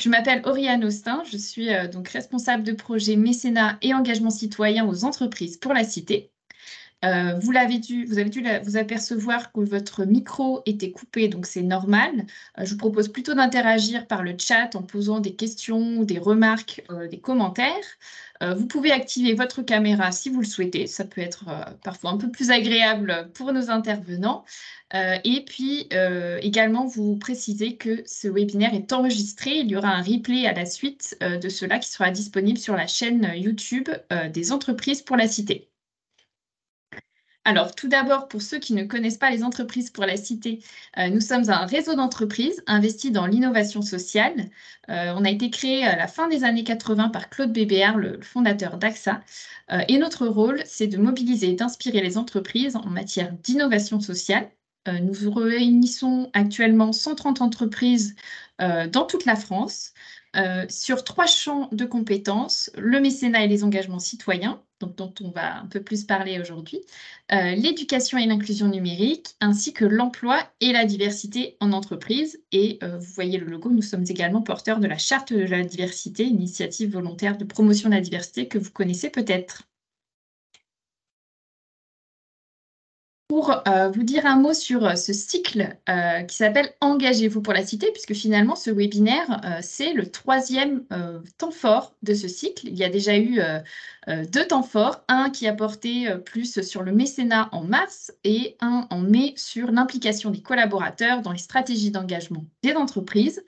je m'appelle Oriane Austin, je suis donc responsable de projet mécénat et engagement citoyen aux entreprises pour la Cité. Vous avez dû vous apercevoir que votre micro était coupé, donc c'est normal. Je vous propose plutôt d'interagir par le chat en posant des questions, des remarques, des commentaires. Vous pouvez activer votre caméra si vous le souhaitez. Ça peut être parfois un peu plus agréable pour nos intervenants. Et puis également, vous précisez que ce webinaire est enregistré. Il y aura un replay à la suite de cela qui sera disponible sur la chaîne YouTube des entreprises pour la Cité. Alors, tout d'abord, pour ceux qui ne connaissent pas les entreprises pour la Cité, nous sommes un réseau d'entreprises investi dans l'innovation sociale. On a été créé à la fin des années 80 par Claude Bébéar, le fondateur d'AXA. Et notre rôle, c'est de mobiliser et d'inspirer les entreprises en matière d'innovation sociale. Nous réunissons actuellement 130 entreprises dans toute la France sur 3 champs de compétences, le mécénat et les engagements citoyens, donc, dont on va un peu plus parler aujourd'hui, l'éducation et l'inclusion numérique, ainsi que l'emploi et la diversité en entreprise. Et vous voyez le logo, nous sommes également porteurs de la Charte de la diversité, initiative volontaire de promotion de la diversité que vous connaissez peut-être. Pour vous dire un mot sur ce cycle qui s'appelle « Engagez-vous pour la Cité », puisque finalement, ce webinaire, c'est le 3e temps fort de ce cycle. Il y a déjà eu 2 temps forts, un qui a porté plus sur le mécénat en mars et un en mai sur l'implication des collaborateurs dans les stratégies d'engagement des entreprises.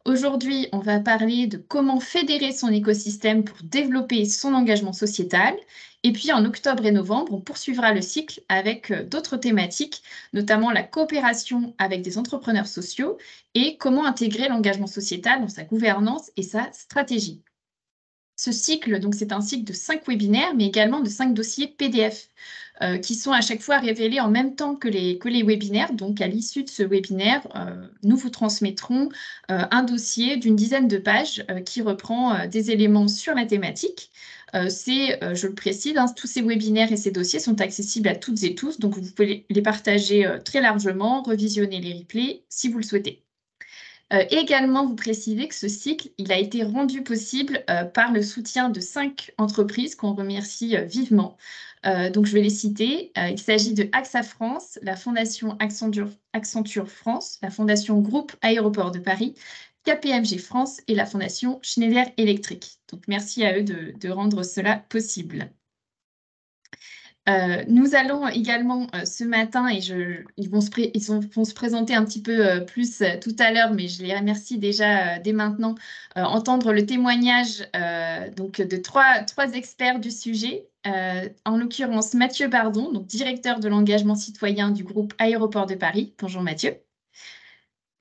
Aujourd'hui, on va parler de comment fédérer son écosystème pour développer son engagement sociétal. Et puis en octobre et novembre, on poursuivra le cycle avec d'autres thématiques, notamment la coopération avec des entrepreneurs sociaux et comment intégrer l'engagement sociétal dans sa gouvernance et sa stratégie. Ce cycle, donc, c'est un cycle de 5 webinaires, mais également de 5 dossiers PDF qui sont à chaque fois révélés en même temps que les webinaires. Donc, à l'issue de ce webinaire, nous vous transmettrons un dossier d'une dizaine de pages qui reprend des éléments sur la thématique. Je le précise, tous ces webinaires et ces dossiers sont accessibles à toutes et tous, donc vous pouvez les partager très largement, revisionner les replays si vous le souhaitez. Également, vous précisez que ce cycle, il a été rendu possible par le soutien de 5 entreprises qu'on remercie vivement. Donc, je vais les citer. Il s'agit de AXA France, la Fondation Accenture France, la Fondation Groupe Aéroports de Paris, KPMG France et la Fondation Schneider Electric. Donc, merci à eux de rendre cela possible. Nous allons également ce matin, et ils vont se présenter un petit peu plus tout à l'heure, mais je les remercie déjà dès maintenant, entendre le témoignage donc de trois experts du sujet, en l'occurrence Mathieu Bardon, donc directeur de l'engagement citoyen du groupe Aéroports de Paris. Bonjour Mathieu.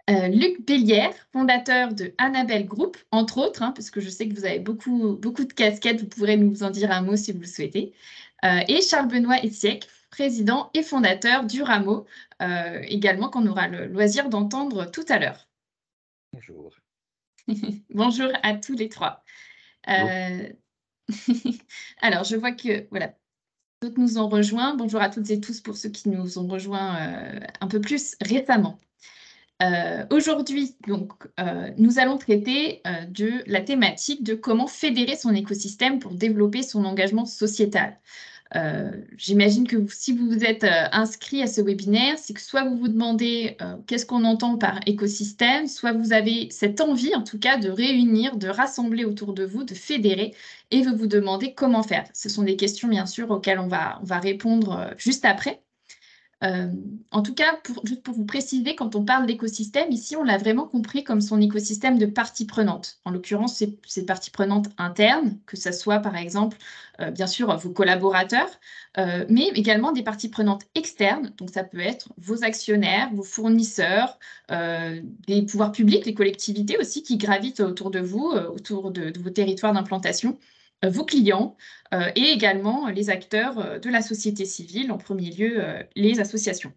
Luc Bellière, fondateur de Annabelle Group, entre autres, parce que je sais que vous avez beaucoup de casquettes, vous pourrez nous en dire un mot si vous le souhaitez. Et Charles-Benoît Essiec, président et fondateur du Rameau, également qu'on aura le loisir d'entendre tout à l'heure. Bonjour. Bonjour à tous les 3. Alors, je vois que voilà, d'autres nous ont rejoints. Bonjour à toutes et tous pour ceux qui nous ont rejoints un peu plus récemment. Aujourd'hui, donc, nous allons traiter de la thématique de comment fédérer son écosystème pour développer son engagement sociétal. J'imagine que si vous vous êtes inscrit à ce webinaire, c'est que soit vous vous demandez qu'est-ce qu'on entend par écosystème, soit vous avez cette envie, en tout cas, de réunir, de rassembler autour de vous, de fédérer, et vous vous demandez comment faire. Ce sont des questions, bien sûr, auxquelles on va répondre juste après. En tout cas, juste pour vous préciser, quand on parle d'écosystème, ici, on l'a vraiment compris comme son écosystème de parties prenantes. En l'occurrence, c'est parties prenantes internes, que ce soit, par exemple, bien sûr, vos collaborateurs, mais également des parties prenantes externes. Donc, ça peut être vos actionnaires, vos fournisseurs, des pouvoirs publics, les collectivités aussi qui gravitent autour de vous, autour de vos territoires d'implantation, vos clients et également les acteurs de la société civile, en premier lieu les associations.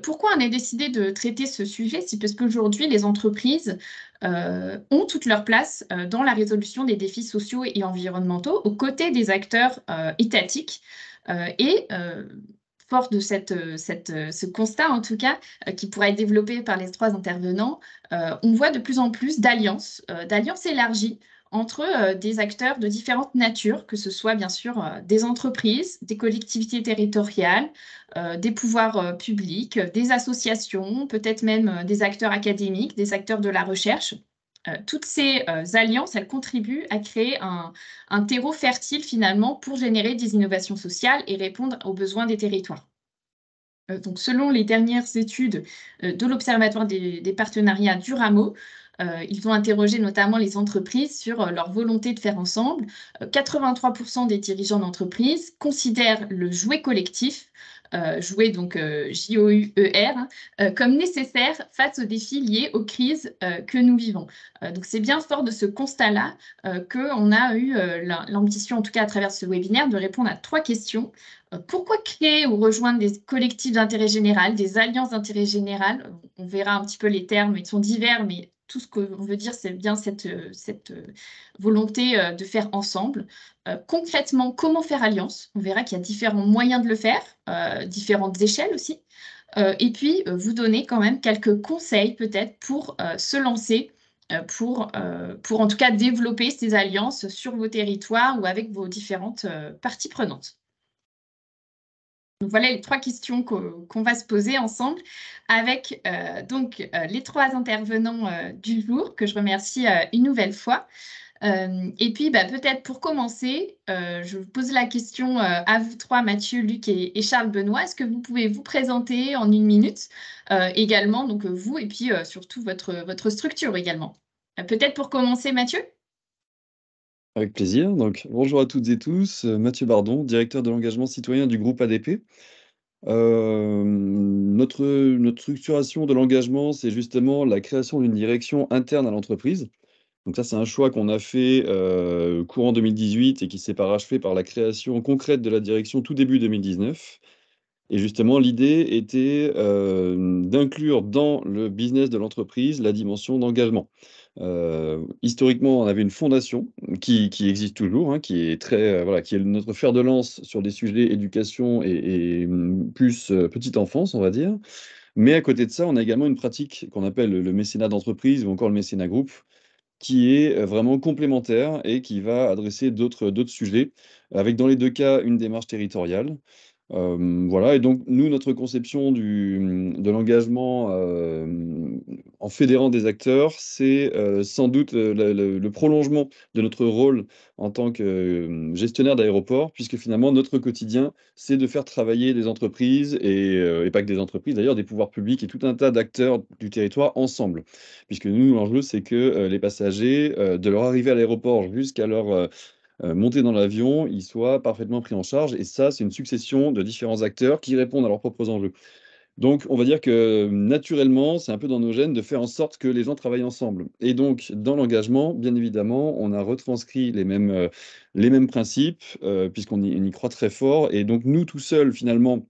Pourquoi on a décidé de traiter ce sujet? C'est parce qu'aujourd'hui, les entreprises ont toute leur place dans la résolution des défis sociaux et environnementaux aux côtés des acteurs étatiques. Il fort de ce constat, en tout cas, qui pourra être développé par les trois intervenants, on voit de plus en plus d'alliances élargies entre des acteurs de différentes natures, que ce soit bien sûr des entreprises, des collectivités territoriales, des pouvoirs publics, des associations, peut-être même des acteurs académiques, des acteurs de la recherche. Toutes ces alliances, elles contribuent à créer un terreau fertile finalement pour générer des innovations sociales et répondre aux besoins des territoires. Donc, selon les dernières études de l'Observatoire des partenariats du Rameau, ils ont interrogé notamment les entreprises sur leur volonté de faire ensemble. 83% des dirigeants d'entreprise considèrent le jouet collectif, jouet donc J-O-U-E-R, comme nécessaire face aux défis liés aux crises que nous vivons. Donc c'est bien fort de ce constat-là qu'on a eu l'ambition, en tout cas à travers ce webinaire, de répondre à 3 questions. Pourquoi créer ou rejoindre des collectifs d'intérêt général, des alliances d'intérêt général? On verra un petit peu les termes, ils sont divers, mais tout ce qu'on veut dire, c'est bien cette volonté de faire ensemble. Concrètement, comment faire alliance? On verra qu'il y a différents moyens de le faire, différentes échelles aussi. Et puis, vous donner quand même quelques conseils peut-être pour se lancer, pour en tout cas développer ces alliances sur vos territoires ou avec vos différentes parties prenantes. Donc voilà les 3 questions qu'on va se poser ensemble avec les 3 intervenants du jour, que je remercie une nouvelle fois. Et puis peut-être pour commencer, je vous pose la question à vous 3, Mathieu, Luc et Charles Benoît. Est-ce que vous pouvez vous présenter en 1 minute également, donc vous, et puis surtout votre structure également. Peut-être pour commencer, Mathieu? Avec plaisir. Donc, bonjour à toutes et tous. Mathieu Bardon, directeur de l'engagement citoyen du groupe ADP. Notre structuration de l'engagement, c'est justement la création d'une direction interne à l'entreprise. Donc ça, c'est un choix qu'on a fait courant 2018 et qui s'est parachevé par la création concrète de la direction tout début 2019. Et justement, l'idée était d'inclure dans le business de l'entreprise la dimension d'engagement. Historiquement, on avait une fondation qui existe toujours, hein, qui est très, voilà, qui est notre fer de lance sur des sujets éducation et plus petite enfance, on va dire. Mais à côté de ça, on a également une pratique qu'on appelle le mécénat d'entreprise ou encore le mécénat groupe, qui est vraiment complémentaire et qui va adresser d'autres sujets, avec dans les 2 cas une démarche territoriale. Voilà et donc nous, notre conception de l'engagement, en fédérant des acteurs, c'est, sans doute, le prolongement de notre rôle en tant que, gestionnaire d'aéroport, puisque finalement notre quotidien, c'est de faire travailler des entreprises et pas que des entreprises d'ailleurs, des pouvoirs publics et tout un tas d'acteurs du territoire ensemble. Puisque nous, l'enjeu, c'est que, les passagers, de leur arrivée à l'aéroport jusqu'à leur, montée dans l'avion, ils soient parfaitement pris en charge et ça, c'est une succession de différents acteurs qui répondent à leurs propres enjeux. Donc on va dire que, naturellement, c'est un peu dans nos gènes de faire en sorte que les gens travaillent ensemble et donc dans l'engagement, bien évidemment, on a retranscrit les mêmes principes, puisqu'on y croit très fort et donc nous, tout seuls, finalement,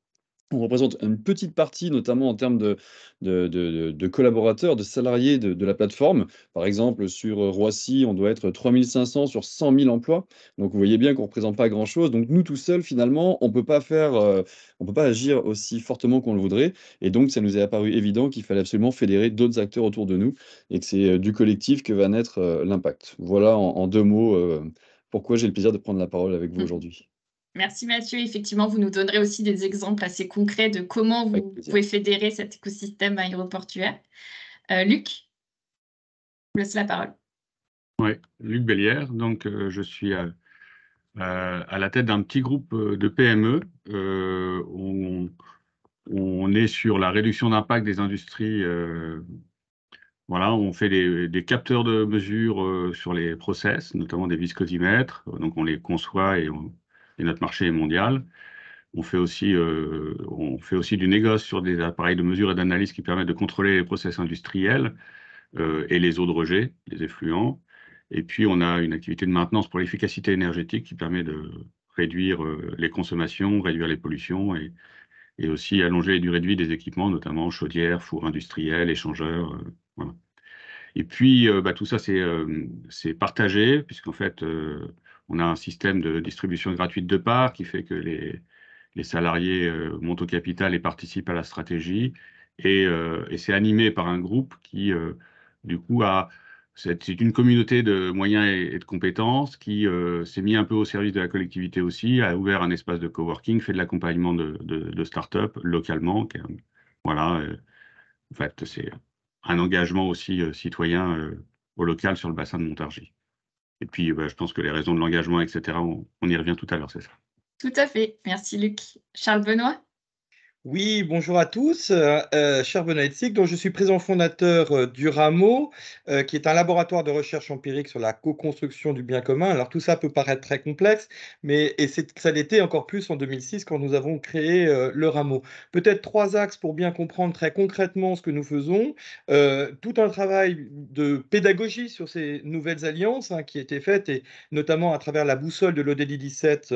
on représente une petite partie, notamment en termes de collaborateurs, de salariés de la plateforme. Par exemple, sur, Roissy, on doit être 3 500 sur 100 000 emplois. Donc vous voyez bien qu'on ne représente pas grand-chose. Donc nous, tout seuls, finalement, on peut pas agir aussi fortement qu'on le voudrait et donc ça nous est apparu évident qu'il fallait absolument fédérer d'autres acteurs autour de nous et que c'est, du collectif que va naître, l'impact. Voilà en 2 mots, pourquoi j'ai le plaisir de prendre la parole avec vous aujourd'hui. Merci Mathieu. Effectivement, vous nous donnerez aussi des exemples assez concrets de comment Avec vous plaisir. pouvez fédérer cet écosystème aéroportuaire. Luc, je vous laisse la parole. Oui, Luc Bellière. Donc, je suis à la tête d'un petit groupe de PME. On est sur la réduction d'impact des industries. Voilà, on fait des capteurs de mesure sur les process, notamment des viscosimètres. Donc, on les conçoit et notre marché est mondial. On fait aussi du négoce sur des appareils de mesure et d'analyse qui permettent de contrôler les process industriels et les eaux de rejet, les effluents. Et puis, on a une activité de maintenance pour l'efficacité énergétique qui permet de réduire les consommations, réduire les pollutions et aussi allonger les durées de vie des équipements, notamment chaudières, fours industriels, échangeurs. Voilà. Et puis, tout ça, c'est partagé, puisqu'en fait, on a un système de distribution gratuite de parts qui fait que les salariés montent au capital et participent à la stratégie. Et c'est animé par un groupe qui, du coup, c'est une communauté de moyens et de compétences qui s'est mis un peu au service de la collectivité aussi, a ouvert un espace de coworking, fait de l'accompagnement de start-up localement. Voilà, en fait, c'est un engagement aussi citoyen au local sur le bassin de Montargis. Et puis, je pense que les raisons de l'engagement, etc., on y revient tout à l'heure, c'est ça. Tout à fait. Merci, Luc. Charles Benoît? Oui, bonjour à tous. Cher Benoît Hetzig, dont je suis président fondateur du Rameau, qui est un laboratoire de recherche empirique sur la co-construction du bien commun. Alors tout ça peut paraître très complexe, et ça l'était encore plus en 2006 quand nous avons créé le Rameau. Peut-être 3 axes pour bien comprendre très concrètement ce que nous faisons. Tout un travail de pédagogie sur ces nouvelles alliances qui a été fait, et notamment à travers la boussole de l'ODELI 17,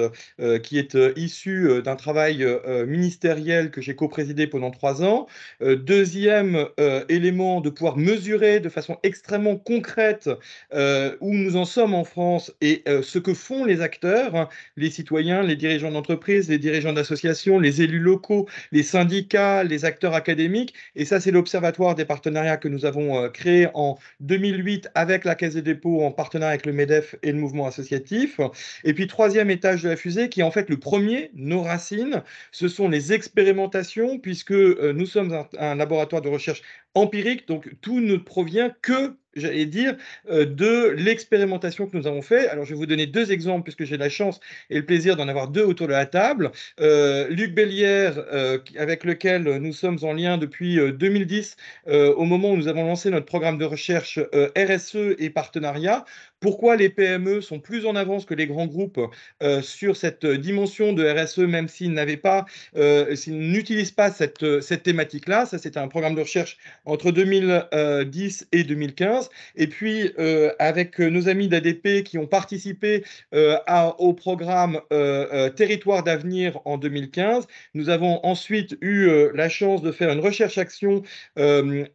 qui est issue d'un travail ministériel que j'ai coprésidé pendant 3 ans. Deuxième élément, de pouvoir mesurer de façon extrêmement concrète où nous en sommes en France et ce que font les acteurs, hein, les citoyens, les dirigeants d'entreprise, les dirigeants d'associations, les élus locaux, les syndicats, les acteurs académiques. Et ça, c'est l'Observatoire des partenariats que nous avons créé en 2008 avec la Caisse des dépôts en partenariat avec le MEDEF et le mouvement associatif. Et puis, troisième étage de la fusée, qui est en fait le premier, nos racines, ce sont les expérimentations, puisque nous sommes un laboratoire de recherche empirique, donc tout ne provient que, j'allais dire, de l'expérimentation que nous avons fait. Alors, je vais vous donner 2 exemples, puisque j'ai la chance et le plaisir d'en avoir 2 autour de la table. Luc Bellière, avec lequel nous sommes en lien depuis 2010, au moment où nous avons lancé notre programme de recherche RSE et partenariat. Pourquoi les PME sont plus en avance que les grands groupes sur cette dimension de RSE, même s'ils n'utilisent pas cette thématique-là. Ça, c'était un programme de recherche entre 2010 et 2015. Et puis, avec nos amis d'ADP qui ont participé au programme Territoire d'avenir en 2015, nous avons ensuite eu la chance de faire une recherche-action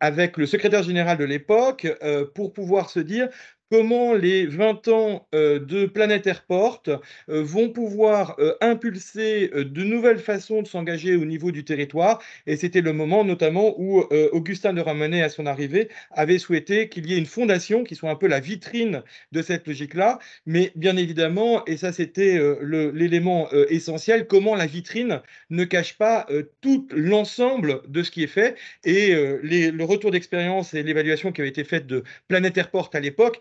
avec le secrétaire général de l'époque pour pouvoir se dire comment les 20 ans de Planète Airport vont pouvoir impulser de nouvelles façons de s'engager au niveau du territoire. Et c'était le moment notamment où Augustin de Ramenet, à son arrivée, avait souhaité qu'il y ait une fondation qui soit un peu la vitrine de cette logique-là. Mais bien évidemment, et ça c'était l'élément essentiel, comment la vitrine ne cache pas tout l'ensemble de ce qui est fait. Et le retour d'expérience et l'évaluation qui avait été faite de Planète Airport à l'époque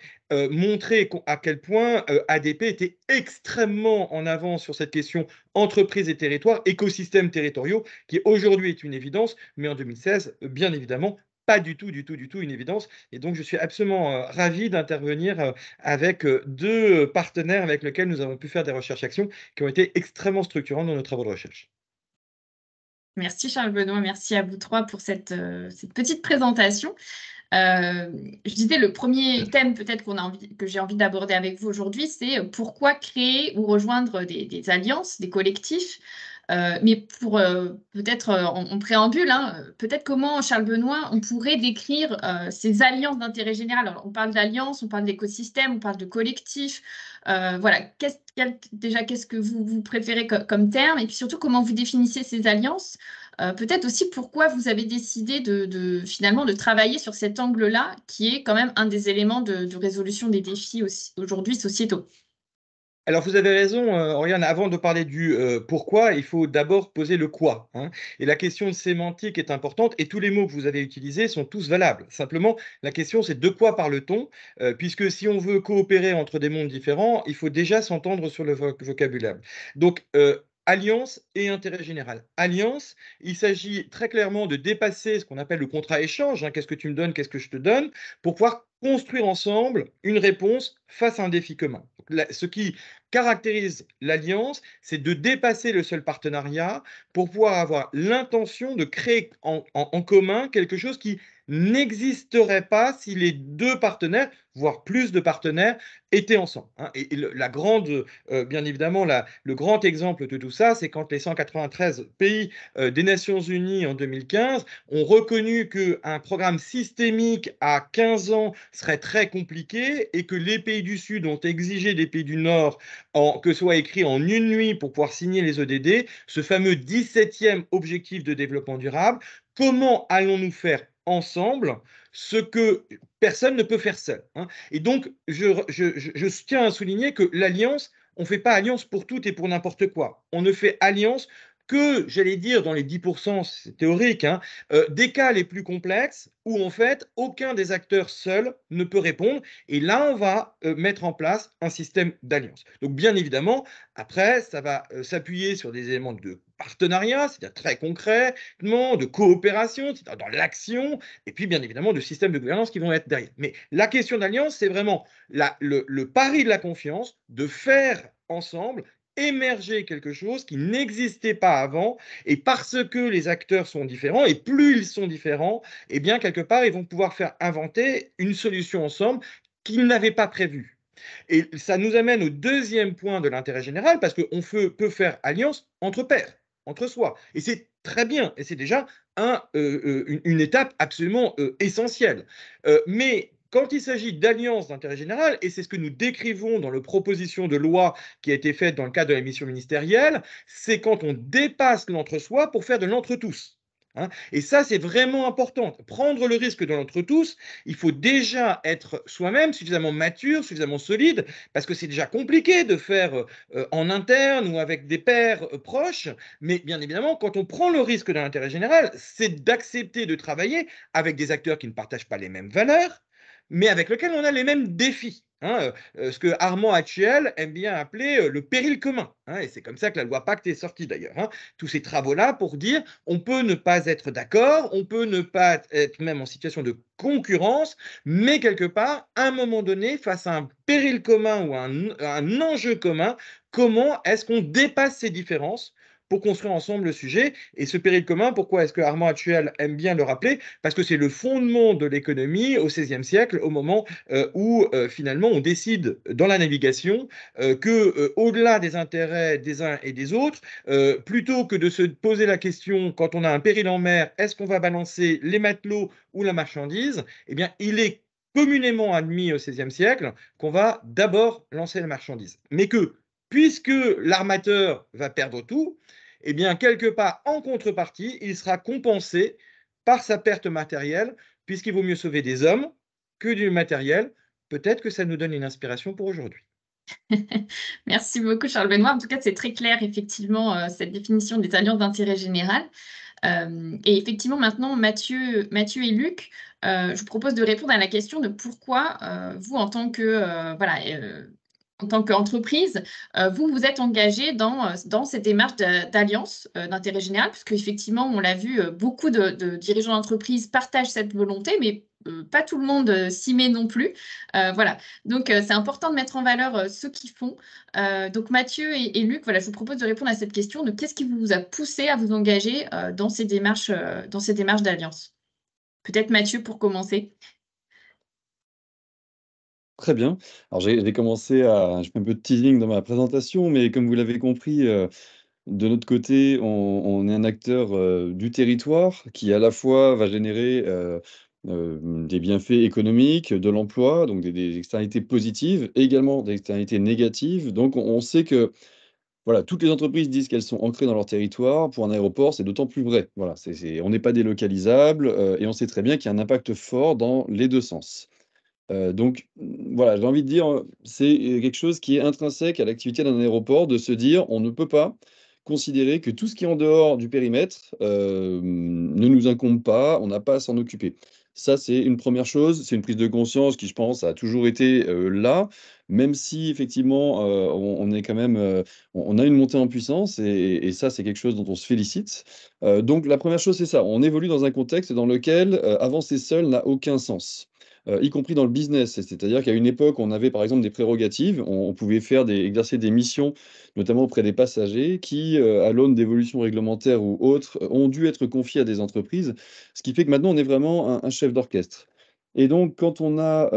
montrer à quel point ADP était extrêmement en avance sur cette question entreprise et territoire, écosystèmes territoriaux, qui aujourd'hui est une évidence, mais en 2016, bien évidemment, pas du tout une évidence. Et donc, je suis absolument ravi d'intervenir avec 2 partenaires avec lesquels nous avons pu faire des recherches-actions qui ont été extrêmement structurantes dans nos travaux de recherche. Merci Charles Benoît, merci à vous 3 pour cette petite présentation. Je disais, le premier thème peut-être que j'ai envie d'aborder avec vous aujourd'hui, c'est pourquoi créer ou rejoindre des alliances, des collectifs. Mais pour peut-être en préambule, hein, peut-être comment, Charles Benoît, on pourrait décrire ces alliances d'intérêt général. Alors, on parle d'alliances, on parle d'écosystème, on parle de collectif. Voilà, déjà, qu'est-ce que vous préférez comme terme? Et puis surtout, comment vous définissez ces alliances? Peut-être aussi pourquoi vous avez décidé finalement de travailler sur cet angle-là, qui est quand même un des éléments de résolution des défis aujourd'hui sociétaux. Alors, vous avez raison, Oriane, avant de parler du pourquoi, il faut d'abord poser le quoi, hein. Et la question de sémantique est importante, et tous les mots que vous avez utilisés sont tous valables. Simplement, la question, c'est de quoi parle-t-on? Puisque si on veut coopérer entre des mondes différents, il faut déjà s'entendre sur le vocabulaire. Donc, alliance et intérêt général. Alliance, il s'agit très clairement de dépasser ce qu'on appelle le contrat échange, hein, qu'est-ce que tu me donnes, qu'est-ce que je te donne, pour pouvoir construire ensemble une réponse face à un défi commun. Ce qui caractérise l'alliance, c'est de dépasser le seul partenariat pour pouvoir avoir l'intention de créer en commun quelque chose qui n'existerait pas si les 2 partenaires, voire plus de partenaires, étaient ensemble, hein. Et bien évidemment, le grand exemple de tout ça, c'est quand les 193 pays des Nations Unies en 2015 ont reconnu qu'un programme systémique à 15 ans serait très compliqué et que les pays du Sud ont exigé des pays du Nord que soit écrit en une nuit pour pouvoir signer les ODD, ce fameux 17e objectif de développement durable. Comment allons-nous faire ensemble ce que personne ne peut faire seul, hein. Et donc, je tiens à souligner que l'alliance, on ne fait pas alliance pour tout et pour n'importe quoi. On ne fait alliance que, j'allais dire, dans les 10%, c'est théorique, hein, des cas les plus complexes où, en fait, aucun des acteurs seul ne peut répondre. Et là, on va mettre en place un système d'alliance. Donc, bien évidemment, après, ça va s'appuyer sur des éléments de partenariat, c'est-à-dire très concrètement, de coopération, c'est-à-dire dans l'action, et puis, bien évidemment, de systèmes de gouvernance qui vont être derrière. Mais la question d'alliance, c'est vraiment le pari de la confiance, de faire ensemble émerger quelque chose qui n'existait pas avant, et parce que les acteurs sont différents, et plus ils sont différents, eh bien, quelque part, ils vont pouvoir faire inventer une solution ensemble qu'ils n'avaient pas prévue. Et ça nous amène au deuxième point de l'intérêt général, parce qu'on peut faire alliance entre pairs, entre soi. Et c'est très bien, et c'est déjà une étape absolument essentielle. Mais quand il s'agit d'alliances d'intérêt général, et c'est ce que nous décrivons dans la proposition de loi qui a été faite dans le cadre de la mission ministérielle, c'est quand on dépasse l'entre-soi pour faire de l'entre-tous, hein. Et ça, c'est vraiment important. Prendre le risque de l'entre-tous, il faut déjà être soi-même suffisamment mature, suffisamment solide, parce que c'est déjà compliqué de faire en interne ou avec des pairs proches. Mais bien évidemment, quand on prend le risque de l'intérêt général, c'est d'accepter de travailler avec des acteurs qui ne partagent pas les mêmes valeurs, mais avec lesquels on a les mêmes défis, hein, ce que Armand Hatchuel aime bien appeler le péril commun, hein, et c'est comme ça que la loi Pacte est sortie d'ailleurs, hein. Tous ces travaux-là pour dire on peut ne pas être d'accord, on peut ne pas être même en situation de concurrence, mais quelque part, à un moment donné, face à un péril commun ou un enjeu commun, comment est-ce qu'on dépasse ces différences pour construire ensemble le sujet? Et ce péril commun, pourquoi est-ce que Armand Hatchuel aime bien le rappeler? Parce que c'est le fondement de l'économie au XVIe siècle, au moment où finalement on décide dans la navigation que, au-delà des intérêts des uns et des autres, plutôt que de se poser la question quand on a un péril en mer, est-ce qu'on va balancer les matelots ou la marchandise? Eh bien, il est communément admis au XVIe siècle qu'on va d'abord lancer la marchandise. Mais que, puisque l'armateur va perdre tout, eh bien, quelque part, en contrepartie, il sera compensé par sa perte matérielle, puisqu'il vaut mieux sauver des hommes que du matériel. Peut-être que ça nous donne une inspiration pour aujourd'hui. Merci beaucoup, Charles Benoît. En tout cas, c'est très clair, effectivement, cette définition des alliances d'intérêt général. Et effectivement, maintenant, Mathieu et Luc, je vous propose de répondre à la question de pourquoi vous, en tant qu'entreprise, vous êtes engagé dans cette démarche d'alliance d'intérêt général, puisque effectivement, on l'a vu, beaucoup de dirigeants d'entreprise partagent cette volonté, mais pas tout le monde s'y met non plus. Voilà. Donc, c'est important de mettre en valeur ceux qui font. Donc, Mathieu et Luc, voilà, je vous propose de répondre à cette question de qu'est-ce qui vous a poussé à vous engager dans ces démarches d'alliance. Peut-être Mathieu pour commencer. Très bien. Alors j'ai commencé je fais un peu de teasing dans ma présentation, mais comme vous l'avez compris, de notre côté, on est un acteur du territoire qui à la fois va générer des bienfaits économiques, de l'emploi, donc des externalités positives, et également des externalités négatives. Donc on sait que voilà, toutes les entreprises disent qu'elles sont ancrées dans leur territoire. Pour un aéroport, c'est d'autant plus vrai. Voilà, on n'est pas délocalisable et on sait très bien qu'il y a un impact fort dans les deux sens. Donc, voilà, j'ai envie de dire, c'est quelque chose qui est intrinsèque à l'activité d'un aéroport, de se dire: «On ne peut pas considérer que tout ce qui est en dehors du périmètre, ne nous incombe pas, on n'a pas à s'en occuper». Ça, c'est une première chose, c'est une prise de conscience qui, je pense, a toujours été, là, même si effectivement, on est quand même, on a une montée en puissance et ça, c'est quelque chose dont on se félicite. Donc la première chose, c'est ça, on évolue dans un contexte dans lequel, avancer seul n'a aucun sens. Y compris dans le business. C'est-à-dire qu'à une époque, on avait par exemple des prérogatives, on pouvait exercer des missions, notamment auprès des passagers, qui, à l'aune d'évolutions réglementaires ou autres, ont dû être confiées à des entreprises. Ce qui fait que maintenant, on est vraiment un chef d'orchestre. Et donc, quand on a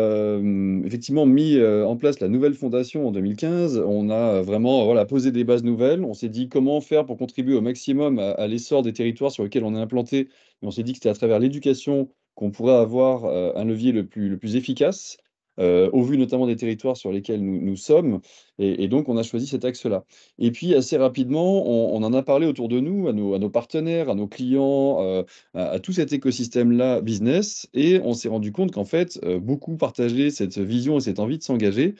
effectivement mis en place la nouvelle fondation en 2015, on a vraiment voilà, posé des bases nouvelles. On s'est dit comment faire pour contribuer au maximum à l'essor des territoires sur lesquels on est implanté. Et on s'est dit que c'était à travers l'éducation qu'on pourrait avoir un levier le plus efficace. au vu notamment des territoires sur lesquels nous sommes. Et donc, on a choisi cet axe-là. Et puis, assez rapidement, on en a parlé autour de nous, à nos partenaires, à nos clients, à tout cet écosystème-là business. Et on s'est rendu compte qu'en fait, beaucoup partageaient cette vision et cette envie de s'engager.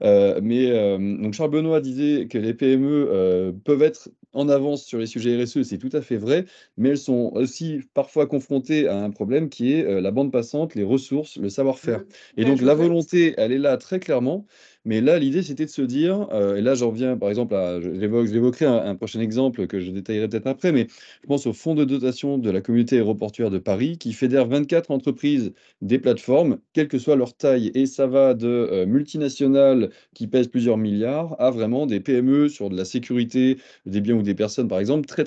Donc Charles Benoît disait que les PME peuvent être en avance sur les sujets RSE, c'est tout à fait vrai, mais elles sont aussi parfois confrontées à un problème qui est la bande passante, les ressources, le savoir-faire. Et donc la volonté, elle est là très clairement, mais là l'idée c'était de se dire, et là j'en reviens par exemple à, j'évoquerai un prochain exemple que je détaillerai peut-être après, mais je pense au fonds de dotation de la communauté aéroportuaire de Paris qui fédère 24 entreprises des plateformes, quelle que soit leur taille, et ça va de multinationales qui pèsent plusieurs milliards à vraiment des PME sur de la sécurité des biens ou des personnes, par exemple, très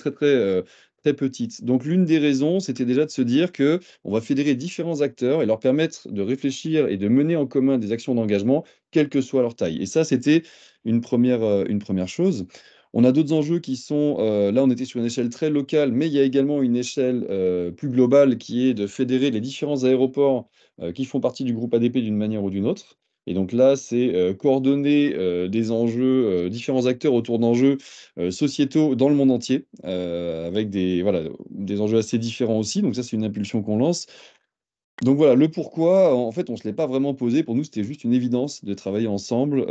petites. Donc l'une des raisons, c'était déjà de se dire que on va fédérer différents acteurs et leur permettre de réfléchir et de mener en commun des actions d'engagement, quelle que soit leur taille. Et ça, c'était une première chose. On a d'autres enjeux qui sont, là on était sur une échelle très locale, mais il y a également une échelle plus globale qui est de fédérer les différents aéroports qui font partie du groupe ADP d'une manière ou d'une autre. Et donc là, c'est coordonner des enjeux, différents acteurs autour d'enjeux sociétaux dans le monde entier, avec voilà, des enjeux assez différents aussi. Donc ça, c'est une impulsion qu'on lance. Donc voilà, le pourquoi, en fait, on ne se l'est pas vraiment posé. Pour nous, c'était juste une évidence de travailler ensemble,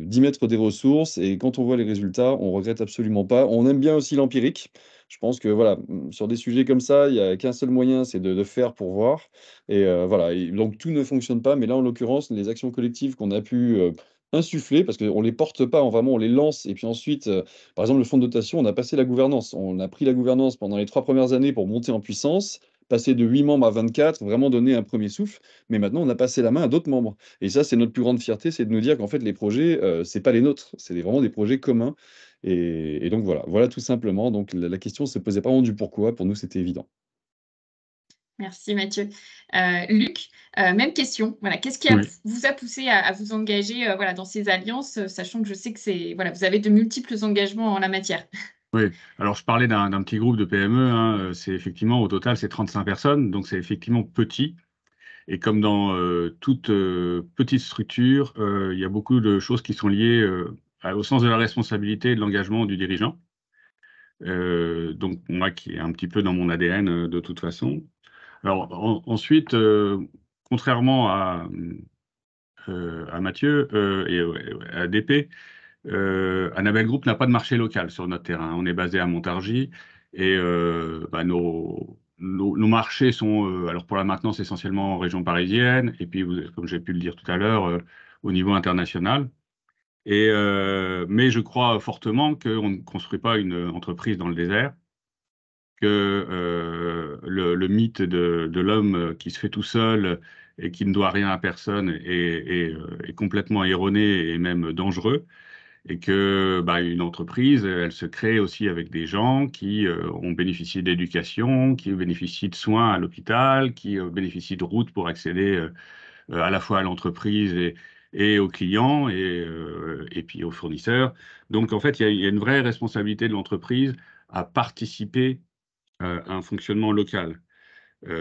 d'y mettre des ressources. Et quand on voit les résultats, on regrette absolument pas. On aime bien aussi l'empirique. Je pense que voilà, sur des sujets comme ça, il n'y a qu'un seul moyen, c'est de faire pour voir. Et voilà, et donc tout ne fonctionne pas. Mais là, en l'occurrence, les actions collectives qu'on a pu insuffler, parce qu'on ne les porte pas, vraiment, on les lance. Et puis ensuite, par exemple, le fonds de dotation, on a passé la gouvernance. On a pris la gouvernance pendant les 3 premières années pour monter en puissance, passer de 8 membres à 24, vraiment donner un premier souffle. Mais maintenant, on a passé la main à d'autres membres. Et ça, c'est notre plus grande fierté, c'est de nous dire qu'en fait, les projets, c'est pas les nôtres, c'est vraiment des projets communs. Et donc voilà tout simplement. Donc la question ne se posait pas vraiment du pourquoi. Pour nous, c'était évident. Merci Mathieu. Luc, même question. Voilà, qu'est-ce qui Oui. vous a poussé à vous engager voilà, dans ces alliances, sachant que je sais que voilà, vous avez de multiples engagements en la matière. Oui, alors je parlais d'un petit groupe de PME, hein, c'est effectivement au total c'est 35 personnes, donc c'est effectivement petit. Et comme dans toute petite structure, il y a beaucoup de choses qui sont liées au sens de la responsabilité et de l'engagement du dirigeant. Donc moi qui est un petit peu dans mon ADN de toute façon. Alors ensuite, contrairement à Mathieu et à DP, Annabelle Group n'a pas de marché local sur notre terrain. On est basé à Montargis et nos marchés sont, alors pour la maintenance, essentiellement en région parisienne et puis, comme j'ai pu le dire tout à l'heure, au niveau international. Mais je crois fortement qu'on ne construit pas une entreprise dans le désert, que le mythe de l'homme qui se fait tout seul et qui ne doit rien à personne est complètement erroné et même dangereux et que une entreprise, elle se crée aussi avec des gens qui ont bénéficié d'éducation, qui bénéficient de soins à l'hôpital, qui bénéficient de routes pour accéder à la fois à l'entreprise et aux clients et puis aux fournisseurs. Donc en fait, il y a une vraie responsabilité de l'entreprise à participer à un fonctionnement local. Quand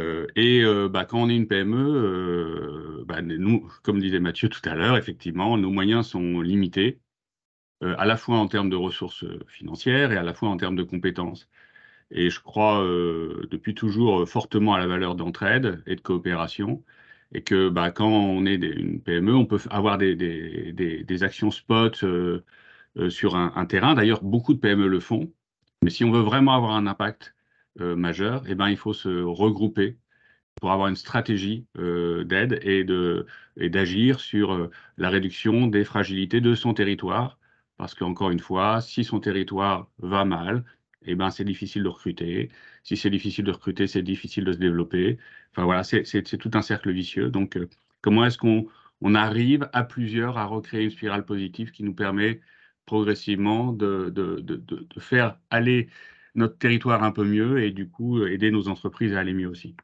on est une PME, nous, comme disait Mathieu tout à l'heure, effectivement, nos moyens sont limités à la fois en termes de ressources financières et à la fois en termes de compétences. Et je crois depuis toujours fortement à la valeur d'entraide et de coopération. Et que quand on est une PME, on peut avoir des actions spot sur un terrain. D'ailleurs, beaucoup de PME le font. Mais si on veut vraiment avoir un impact majeur, il faut se regrouper pour avoir une stratégie d'aide et d'agir sur la réduction des fragilités de son territoire. Parce qu'encore une fois, si son territoire va mal, c'est difficile de recruter. Si c'est difficile de recruter, c'est difficile de se développer. Enfin voilà, c'est tout un cercle vicieux. Donc, comment est-ce qu'on arrive à plusieurs à recréer une spirale positive qui nous permet progressivement de faire aller notre territoire un peu mieux et du coup aider nos entreprises à aller mieux aussi.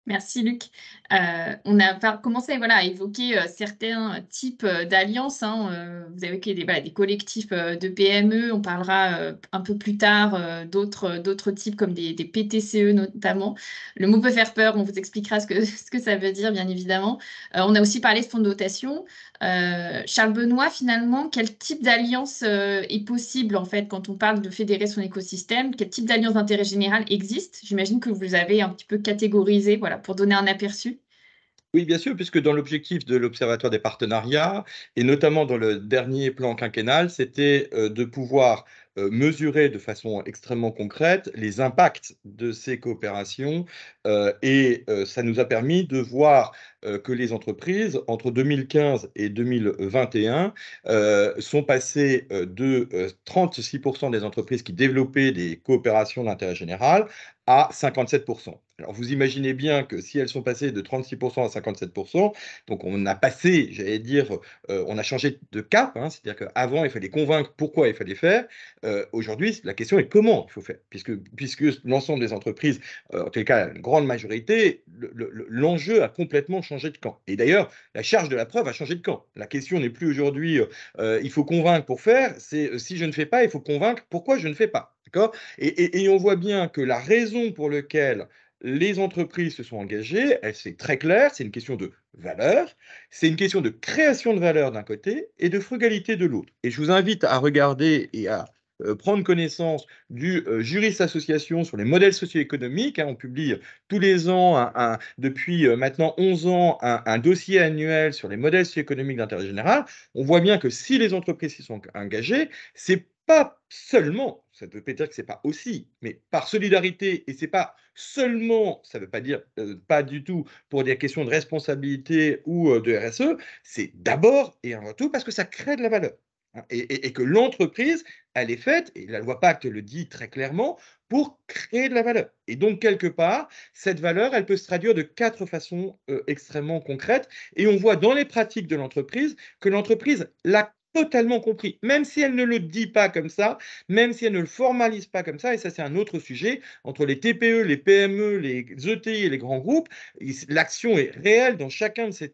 Merci Luc. On a commencé à évoquer certains types d'alliances, hein. Vous avez évoqué des collectifs de PME. On parlera un peu plus tard d'autres types comme des PTCE notamment. Le mot peut faire peur, on vous expliquera ce que ça veut dire bien évidemment. On a aussi parlé de fonds de dotation. Charles Benoît, finalement, quel type d'alliance est possible en fait quand on parle de fédérer son écosystème? Quel type d'alliance d'intérêt général existe? J'imagine que vous les avez un petit peu catégorisés, voilà, pour donner un aperçu. Oui, bien sûr, puisque dans l'objectif de l'Observatoire des partenariats, et notamment dans le dernier plan quinquennal, c'était de pouvoir mesurer de façon extrêmement concrète les impacts de ces coopérations. Et ça nous a permis de voir que les entreprises, entre 2015 et 2021, sont passées de 36% des entreprises qui développaient des coopérations d'intérêt général à 57%. Alors, vous imaginez bien que si elles sont passées de 36% à 57%, donc on a passé, j'allais dire, on a changé de cap, hein, c'est-à-dire qu'avant, il fallait convaincre pourquoi il fallait faire. Aujourd'hui, la question est comment il faut faire, puisque l'ensemble des entreprises, en tout cas, la grande majorité, l'enjeu a complètement changé de camp. Et d'ailleurs, la charge de la preuve a changé de camp. La question n'est plus aujourd'hui, il faut convaincre pour faire, c'est si je ne fais pas, il faut convaincre pourquoi je ne fais pas. D'accord ? Et on voit bien que la raison pour laquelle les entreprises se sont engagées, c'est très clair, c'est une question de valeur, c'est une question de création de valeur d'un côté et de frugalité de l'autre. Et je vous invite à regarder et à prendre connaissance du Juriste Association sur les modèles socio-économiques, hein. On publie tous les ans, depuis maintenant 11 ans, un dossier annuel sur les modèles socio-économiques d'intérêt général. On voit bien que si les entreprises s'y sont engagées, c'est pas seulement, ça ne veut pas dire que c'est pas aussi, mais par solidarité, et c'est pas seulement, ça ne veut pas dire pas du tout pour des questions de responsabilité ou de RSE, c'est d'abord et avant tout parce que ça crée de la valeur, hein, et que l'entreprise, elle est faite, et la loi Pacte le dit très clairement, pour créer de la valeur. Et donc, quelque part, cette valeur, elle peut se traduire de 4 façons extrêmement concrètes, et on voit dans les pratiques de l'entreprise que l'entreprise l'a totalement compris, même si elle ne le dit pas comme ça, même si elle ne le formalise pas comme ça, et ça c'est un autre sujet, entre les TPE, les PME, les ETI et les grands groupes, l'action est réelle dans chacun de ces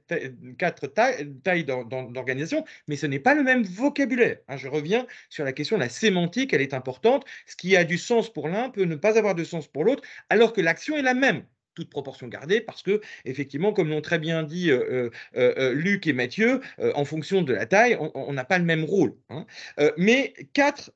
4 tailles d'organisation, mais ce n'est pas le même vocabulaire, hein. Je reviens sur la question de la sémantique, elle est importante, ce qui a du sens pour l'un peut ne pas avoir de sens pour l'autre, alors que l'action est la même, toute proportion gardée, parce que, effectivement, comme l'ont très bien dit Luc et Mathieu, en fonction de la taille, on n'a pas le même rôle, hein. Mais 4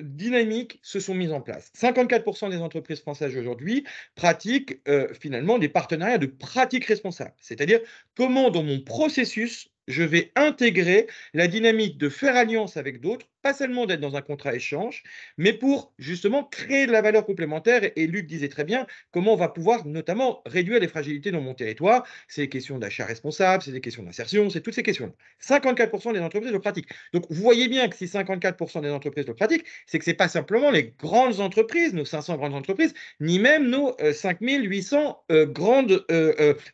dynamiques se sont mises en place. 54% des entreprises françaises aujourd'hui pratiquent finalement des partenariats de pratiques responsables, c'est-à-dire comment dans mon processus, je vais intégrer la dynamique de faire alliance avec d'autres, pas seulement d'être dans un contrat échange, mais pour justement créer de la valeur complémentaire. Et Luc disait très bien comment on va pouvoir notamment réduire les fragilités dans mon territoire. C'est des questions d'achat responsable, c'est des questions d'insertion, c'est toutes ces questions-là. 54% des entreprises le pratiquent. Donc vous voyez bien que si 54% des entreprises le pratiquent, c'est que ce n'est pas simplement les grandes entreprises, nos 500 grandes entreprises, ni même nos 5800 grandes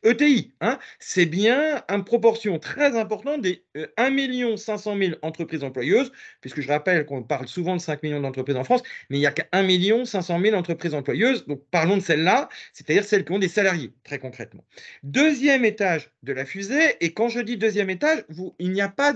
ETI, hein. C'est bien une proportion très importante des 1 500 000 entreprises employeuses, puisque je rappelle qu'on parle souvent de 5 millions d'entreprises en France, mais il n'y a qu'1 500 000 entreprises employeuses. Donc parlons de celles-là, c'est-à-dire celles qui ont des salariés, très concrètement. Deuxième étage de la fusée, et quand je dis deuxième étage, il n'y a pas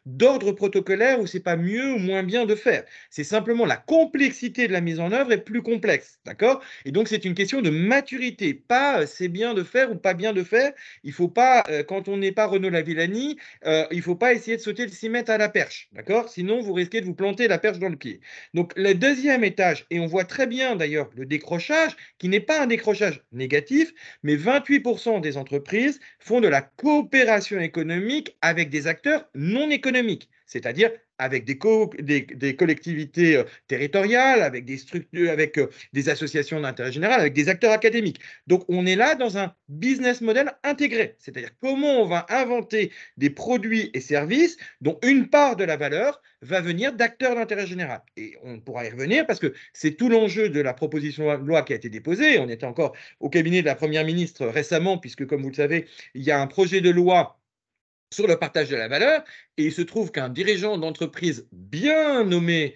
d'ordre protocolaire où c'est pas mieux ou moins bien de faire. C'est simplement la complexité de la mise en œuvre est plus complexe, d'accord? Et donc c'est une question de maturité, pas c'est bien de faire ou pas bien de faire. Il faut pas, quand on n'est pas Renaud Lavillani, il faut pas essayer de sauter de 6 mètres à la perche, d'accord? Sinon vous risquez de vous planter la perche dans le pied. Donc le deuxième étage, et on voit très bien d'ailleurs le décrochage, qui n'est pas un décrochage négatif, mais 28% des entreprises font de la coopération économique avec des acteurs non économiques, c'est-à-dire avec des collectivités territoriales, avec des structures, avec des associations d'intérêt général, avec des acteurs académiques. Donc on est là dans un business model intégré, c'est-à-dire comment on va inventer des produits et services dont une part de la valeur va venir d'acteurs d'intérêt général. Et on pourra y revenir parce que c'est tout l'enjeu de la proposition de loi qui a été déposée. On était encore au cabinet de la Première ministre récemment, puisque comme vous le savez, il y a un projet de loi sur le partage de la valeur. Et il se trouve qu'un dirigeant d'entreprise bien nommé,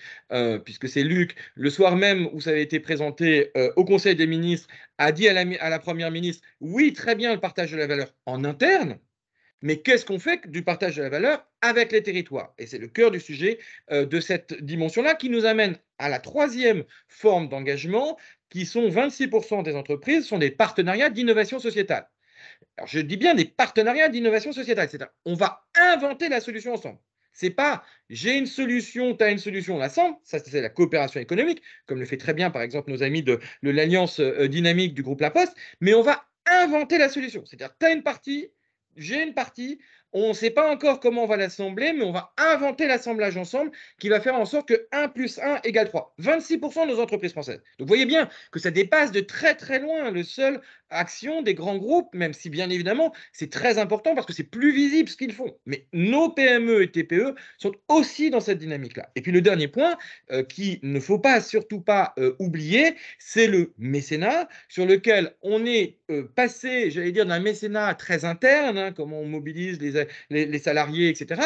puisque c'est Luc, le soir même où ça avait été présenté au Conseil des ministres, a dit à la Première ministre, oui, très bien le partage de la valeur en interne, mais qu'est-ce qu'on fait du partage de la valeur avec les territoires? Et c'est le cœur du sujet de cette dimension-là qui nous amène à la troisième forme d'engagement, qui sont 26% des entreprises, sont des partenariats d'innovation sociétale. Alors, je dis bien des partenariats d'innovation sociétale, c'est-à-dire on va inventer la solution ensemble. C'est pas j'ai une solution, tu as une solution, on l'assemble. Ça, c'est la coopération économique, comme le fait très bien, par exemple, nos amis de l'Alliance dynamique du groupe La Poste. Mais on va inventer la solution. C'est-à-dire, tu as une partie, j'ai une partie, on ne sait pas encore comment on va l'assembler, mais on va inventer l'assemblage ensemble qui va faire en sorte que 1 plus 1 égale 3. 26% de nos entreprises françaises. Donc, vous voyez bien que ça dépasse de très, très loin le seul action des grands groupes, même si bien évidemment c'est très important parce que c'est plus visible ce qu'ils font. Mais nos PME et TPE sont aussi dans cette dynamique-là. Et puis le dernier point qu'il ne faut pas surtout pas oublier, c'est le mécénat sur lequel on est passé, j'allais dire, d'un mécénat très interne, hein, comment on mobilise les salariés, etc.,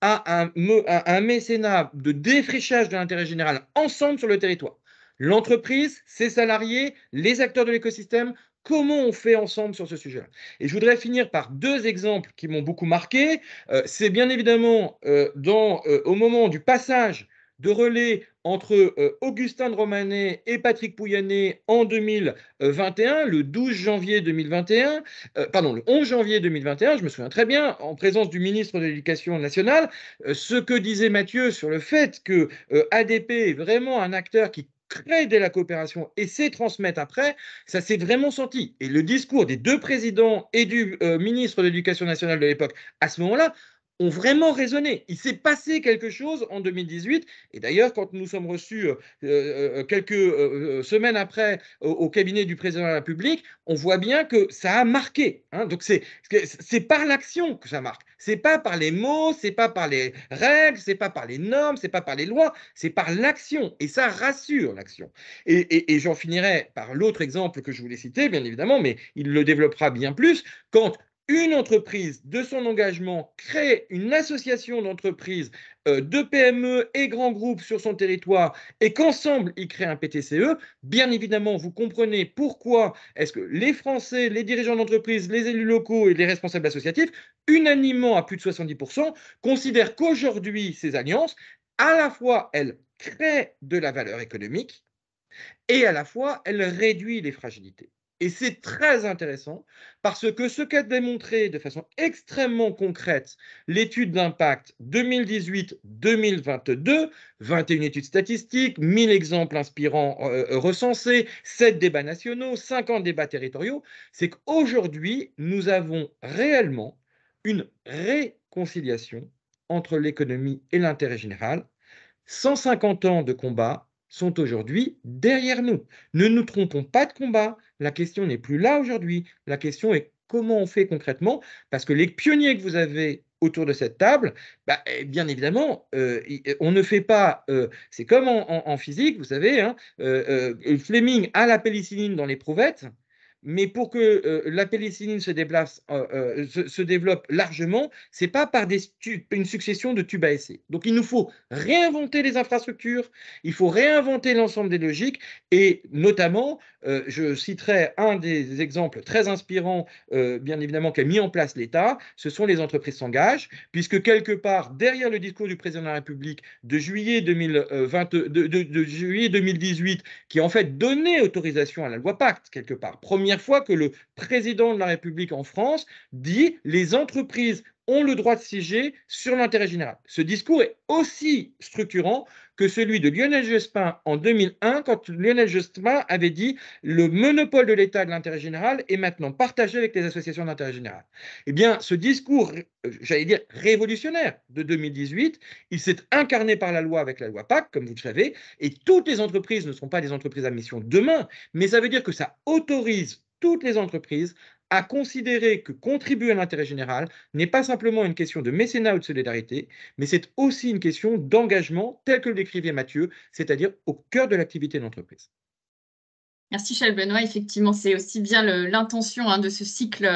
à un mécénat de défrichage de l'intérêt général ensemble sur le territoire. L'entreprise, ses salariés, les acteurs de l'écosystème, comment on fait ensemble sur ce sujet-là. Et je voudrais finir par deux exemples qui m'ont beaucoup marqué. C'est bien évidemment au moment du passage de relais entre Augustin de Romanet et Patrick Pouyanné en 2021, le 12 janvier 2021, pardon, le 11 janvier 2021, je me souviens très bien, en présence du ministre de l'Éducation nationale, ce que disait Mathieu sur le fait que ADP est vraiment un acteur qui crée de la coopération et sait transmettre après, ça s'est vraiment senti. Et le discours des deux présidents et du ministre de l'Éducation nationale de l'époque, à ce moment-là, ont vraiment résonné. Il s'est passé quelque chose en 2018. Et d'ailleurs, quand nous sommes reçus quelques semaines après au cabinet du président de la République, on voit bien que ça a marqué. Hein. Donc, c'est par l'action que ça marque. C'est pas par les mots, c'est pas par les règles, c'est pas par les normes, c'est pas par les lois, c'est par l'action. Et ça rassure l'action. Et j'en finirai par l'autre exemple que je voulais citer, bien évidemment, mais il le développera bien plus. Quand une entreprise, de son engagement, crée une association d'entreprises, de PME et grands groupes sur son territoire et qu'ensemble, ils créent un PTCE, bien évidemment, vous comprenez pourquoi est-ce que les Français, les dirigeants d'entreprise, les élus locaux et les responsables associatifs, unanimement à plus de 70%, considèrent qu'aujourd'hui, ces alliances, à la fois, elles créent de la valeur économique et à la fois, elles réduisent les fragilités. Et c'est très intéressant parce que ce qu'a démontré de façon extrêmement concrète l'étude d'impact 2018-2022, 21 études statistiques, 1000 exemples inspirants recensés, 7 débats nationaux, 50 débats territoriaux, c'est qu'aujourd'hui, nous avons réellement une réconciliation entre l'économie et l'intérêt général. 150 ans de combat sont aujourd'hui derrière nous. Ne nous trompons pas de combat. La question n'est plus là aujourd'hui. La question est comment on fait concrètement, parce que les pionniers que vous avez autour de cette table, bah, bien évidemment, on ne fait pas, c'est comme en physique, vous savez, hein, Fleming a la pénicilline dans l'éprouvettes, mais pour que la pénicilline se développe largement, ce n'est pas par une succession de tubes à essai. Donc il nous faut réinventer les infrastructures, il faut réinventer l'ensemble des logiques, et notamment, je citerai un des exemples très inspirants, bien évidemment, qu'a mis en place l'État, ce sont les entreprises s'engagent, puisque quelque part, derrière le discours du président de la République de juillet 2018, qui en fait donnait autorisation à la loi Pacte, quelque part, première fois que le président de la République en France dit les entreprises ont le droit de siéger sur l'intérêt général. Ce discours est aussi structurant que celui de Lionel Jospin en 2001, quand Lionel Jospin avait dit le monopole de l'État de l'intérêt général est maintenant partagé avec les associations d'intérêt général. Eh bien, ce discours, j'allais dire révolutionnaire de 2018, il s'est incarné par la loi avec la loi Pacte, comme vous le savez, et toutes les entreprises ne sont pas des entreprises à mission demain, mais ça veut dire que ça autorise toutes les entreprises à considérer que contribuer à l'intérêt général n'est pas simplement une question de mécénat ou de solidarité, mais c'est aussi une question d'engagement tel que le décrivait Mathieu, c'est-à-dire au cœur de l'activité d'entreprise. Merci Charles Benoît. Effectivement, c'est aussi bien l'intention de ce cycle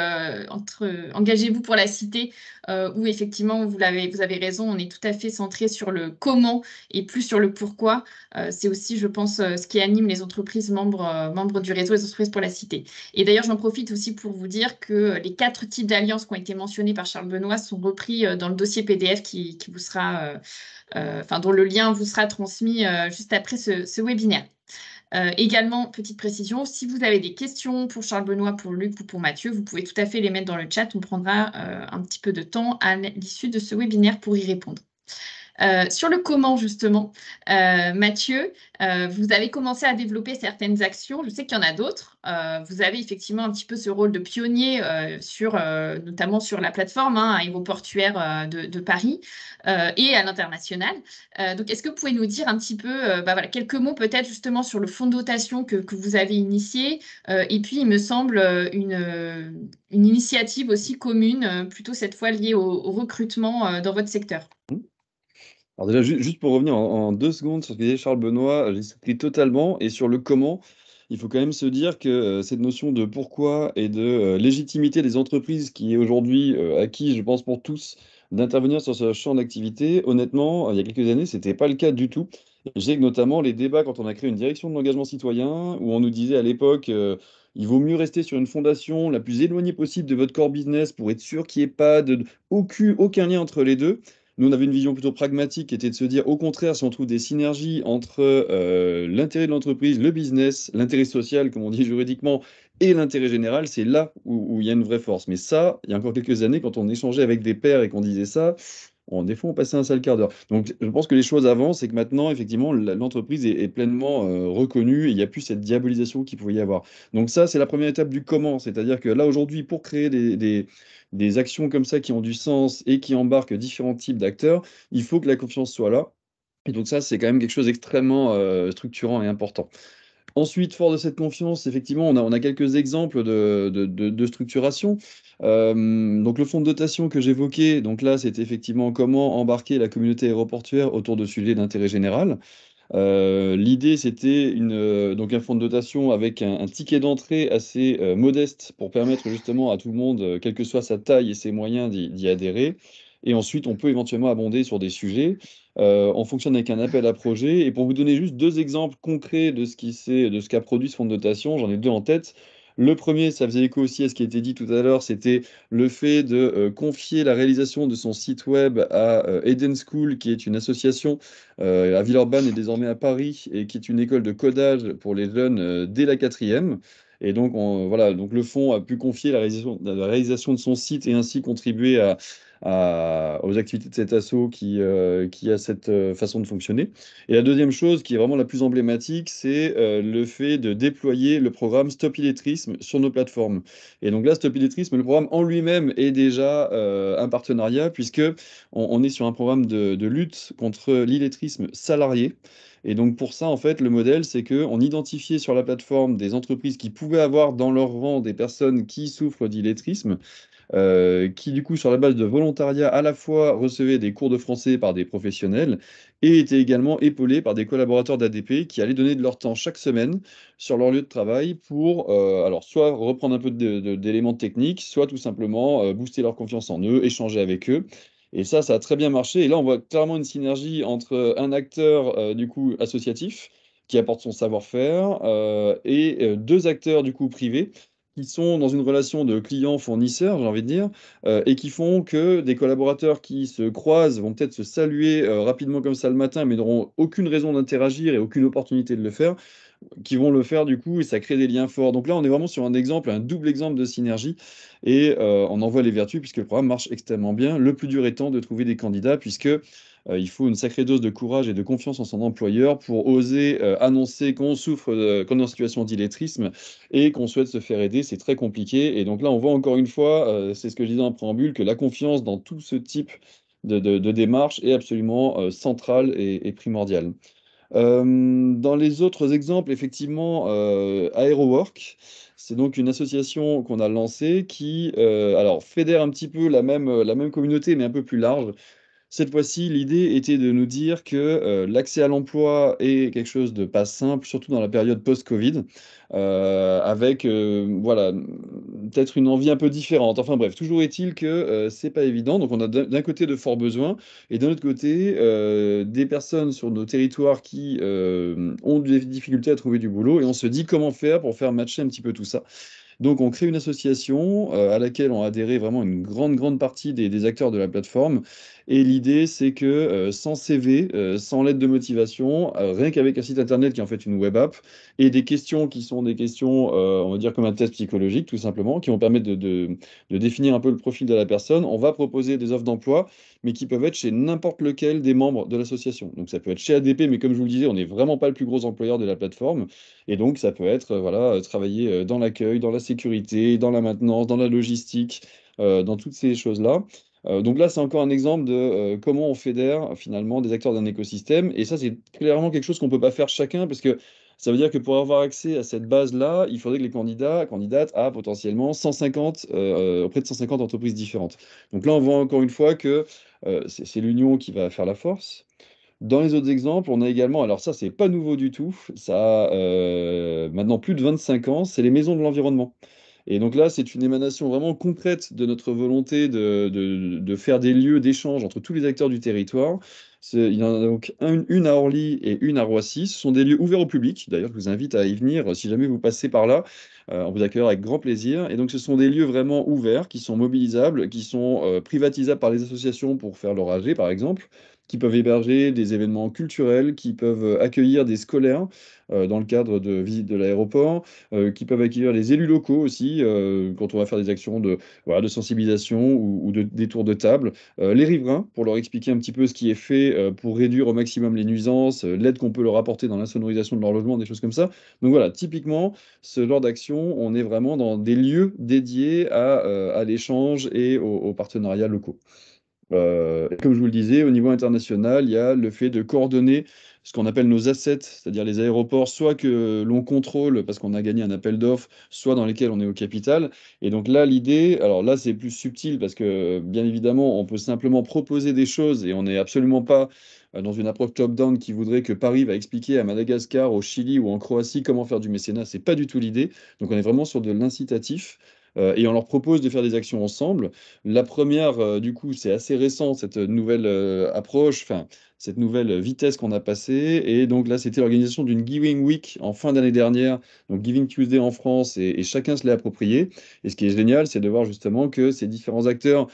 entre Engagez-vous pour la cité, où effectivement, vous avez raison, on est tout à fait centré sur le comment et plus sur le pourquoi. C'est aussi, je pense, ce qui anime les entreprises membres du réseau des entreprises pour la cité. Et d'ailleurs, j'en profite aussi pour vous dire que les 4 types d'alliances qui ont été mentionnés par Charles Benoît sont repris dans le dossier PDF qui vous sera, dont le lien vous sera transmis juste après ce webinaire. Également, petite précision, si vous avez des questions pour Charles Benoît, pour Luc ou pour Mathieu, vous pouvez tout à fait les mettre dans le chat. On prendra un petit peu de temps à l'issue de ce webinaire pour y répondre. Sur le comment, justement, Mathieu, vous avez commencé à développer certaines actions. Je sais qu'il y en a d'autres. Vous avez effectivement un petit peu ce rôle de pionnier notamment sur la plateforme aéroportuaire de Paris et à l'international. Donc, est-ce que vous pouvez nous dire un petit peu quelques mots peut-être justement sur le fonds de dotation que vous avez initié et puis, il me semble, une initiative aussi commune, plutôt cette fois liée au recrutement dans votre secteur. Alors déjà, juste pour revenir en 2 secondes sur ce que disait Charles Benoît, j'y souscris totalement et sur le comment, il faut quand même se dire que, cette notion de pourquoi et de, légitimité des entreprises qui est aujourd'hui, acquis, je pense pour tous, d'intervenir sur ce champ d'activité, honnêtement, il y a quelques années, c'était pas le cas du tout. Je sais que notamment les débats quand on a créé une direction de l'engagement citoyen, où on nous disait à l'époque, «Il vaut mieux rester sur une fondation la plus éloignée possible de votre core business pour être sûr qu'il y ait pas aucun lien entre les 2. Nous, on avait une vision plutôt pragmatique qui était de se dire, au contraire, si on trouve des synergies entre l'intérêt de l'entreprise, le business, l'intérêt social, comme on dit juridiquement, et l'intérêt général, c'est là où il y a une vraie force. Mais ça, il y a encore quelques années, quand on échangeait avec des pairs et qu'on disait ça, des fois, on passait un sale quart d'heure. Donc, je pense que les choses avancent et que maintenant, effectivement, l'entreprise est pleinement reconnue et il n'y a plus cette diabolisation qu'il pouvait y avoir. Donc ça, c'est la première étape du comment. C'est-à-dire que là, aujourd'hui, pour créer des actions comme ça qui ont du sens et qui embarquent différents types d'acteurs, il faut que la confiance soit là. Et donc ça, c'est quand même quelque chose d'extrêmement structurant et important. Ensuite, fort de cette confiance, effectivement, on a quelques exemples de structuration. Donc le fonds de dotation que j'évoquais, donc là, c'était effectivement comment embarquer la communauté aéroportuaire autour de sujets d'intérêt général. L'idée, c'était donc un fonds de dotation avec un ticket d'entrée assez modeste pour permettre justement à tout le monde, quelle que soit sa taille et ses moyens, d'y adhérer. Et ensuite, on peut éventuellement abonder sur des sujets. On fonctionne avec un appel à projet. Et pour vous donner juste 2 exemples concrets de ce qu'a produit ce fonds de dotation, j'en ai 2 en tête. Le premier, ça faisait écho aussi à ce qui a été dit tout à l'heure, c'était le fait de confier la réalisation de son site web à Eden School, qui est une association à Villeurbanne et désormais à Paris, et qui est une école de codage pour les jeunes dès la 4e. Et donc, voilà, donc le fonds a pu confier la réalisation de son site et ainsi contribuer aux activités de cet asso qui a cette façon de fonctionner. Et la deuxième chose, qui est vraiment la plus emblématique, c'est le fait de déployer le programme Stop Illettrisme sur nos plateformes. Et donc là, Stop Illettrisme, le programme en lui-même est déjà un partenariat, puisque on est sur un programme de lutte contre l'illettrisme salarié. Et donc pour ça, en fait, le modèle, c'est qu'on identifiait sur la plateforme des entreprises qui pouvaient avoir dans leur rang des personnes qui souffrent d'illettrisme, qui du coup, sur la base de volontariat, à la fois recevaient des cours de français par des professionnels et étaient également épaulés par des collaborateurs d'ADP qui allaient donner de leur temps chaque semaine sur leur lieu de travail pour, alors soit reprendre un peu d'éléments techniques, soit tout simplement booster leur confiance en eux, échanger avec eux. Et ça a très bien marché. Et là, on voit clairement une synergie entre un acteur du coup associatif qui apporte son savoir-faire et 2 acteurs du coup privés qui sont dans une relation de client-fournisseur, j'ai envie de dire, et qui font que des collaborateurs qui se croisent vont peut-être se saluer rapidement comme ça le matin, mais n'auront aucune raison d'interagir et aucune opportunité de le faire, qui vont le faire du coup, et ça crée des liens forts. Donc là, on est vraiment sur un exemple, un double exemple de synergie, et on en voit les vertus puisque le programme marche extrêmement bien. Le plus dur étant de trouver des candidats, puisque il faut une sacrée dose de courage et de confiance en son employeur pour oser annoncer qu'on souffre, qu'on est en situation d'illettrisme et qu'on souhaite se faire aider. C'est très compliqué. Et donc là, on voit encore une fois, c'est ce que je disais en préambule, que la confiance dans tout ce type de démarche est absolument centrale et primordiale. Dans les autres exemples, effectivement, AeroWork, c'est donc une association qu'on a lancée qui, alors fédère un petit peu la même communauté, mais un peu plus large. Cette fois-ci, l'idée était de nous dire que l'accès à l'emploi est quelque chose de pas simple, surtout dans la période post-Covid, avec voilà, peut-être une envie un peu différente. Enfin bref, toujours est-il que c'est pas évident. Donc on a d'un côté de forts besoins et d'un autre côté des personnes sur nos territoires qui ont des difficultés à trouver du boulot et on se dit comment faire pour faire matcher un petit peu tout ça. Donc, on crée une association à laquelle ont adhéré vraiment une grande partie des acteurs de la plateforme. Et l'idée, c'est que sans CV, sans lettre de motivation, rien qu'avec un site internet qui est en fait une web app, et des questions qui sont des questions, on va dire comme un test psychologique, tout simplement, qui vont permettre de définir un peu le profil de la personne, on va proposer des offres d'emploi, mais qui peuvent être chez n'importe lequel des membres de l'association. Donc, ça peut être chez ADP, mais comme je vous le disais, on n'est vraiment pas le plus gros employeur de la plateforme. Et donc, ça peut être voilà, travailler dans l'accueil, dans la sécurité, dans la maintenance, dans la logistique, dans toutes ces choses-là. Donc là, c'est encore un exemple de comment on fédère finalement des acteurs d'un écosystème. Et ça, c'est clairement quelque chose qu'on ne peut pas faire chacun parce que ça veut dire que pour avoir accès à cette base-là, il faudrait que les candidates aient potentiellement 150, auprès de 150 entreprises différentes. Donc là, on voit encore une fois que c'est l'union qui va faire la force. Dans les autres exemples, on a également, alors ça, c'est pas nouveau du tout, ça a maintenant plus de 25 ans, c'est les maisons de l'environnement. Et donc là, c'est une émanation vraiment concrète de notre volonté de faire des lieux d'échange entre tous les acteurs du territoire. Il y en a donc une à Orly et une à Roissy. Ce sont des lieux ouverts au public. D'ailleurs, je vous invite à y venir si jamais vous passez par là. On vous accueillera avec grand plaisir. Et donc, ce sont des lieux vraiment ouverts, qui sont mobilisables, qui sont privatisables par les associations pour faire leur AG, par exemple, qui peuvent héberger des événements culturels, qui peuvent accueillir des scolaires dans le cadre de visites de l'aéroport, qui peuvent accueillir les élus locaux aussi, quand on va faire des actions voilà, de sensibilisation ou des tours de table, les riverains, pour leur expliquer un petit peu ce qui est fait pour réduire au maximum les nuisances, l'aide qu'on peut leur apporter dans l'insonorisation de leur logement, des choses comme ça. Donc voilà, typiquement, ce genre d'action, on est vraiment dans des lieux dédiés à l'échange et aux partenariats locaux. Comme je vous le disais, au niveau international, il y a le fait de coordonner ce qu'on appelle nos assets, c'est-à-dire les aéroports, soit que l'on contrôle parce qu'on a gagné un appel d'offres, soit dans lesquels on est au capital. Et donc là, l'idée, alors là, c'est plus subtil parce que bien évidemment, on peut simplement proposer des choses et on n'est absolument pas dans une approche top-down qui voudrait que Paris va expliquer à Madagascar, au Chili ou en Croatie comment faire du mécénat. C'est pas du tout l'idée. Donc on est vraiment sur de l'incitatif. Et on leur propose de faire des actions ensemble. La première, du coup, c'est assez récent, cette nouvelle approche, enfin, cette nouvelle vitesse qu'on a passée. Et donc là, c'était l'organisation d'une Giving Week en fin d'année dernière, donc Giving Tuesday en France, et chacun se l'est approprié. Et ce qui est génial, c'est de voir justement que ces différents acteurs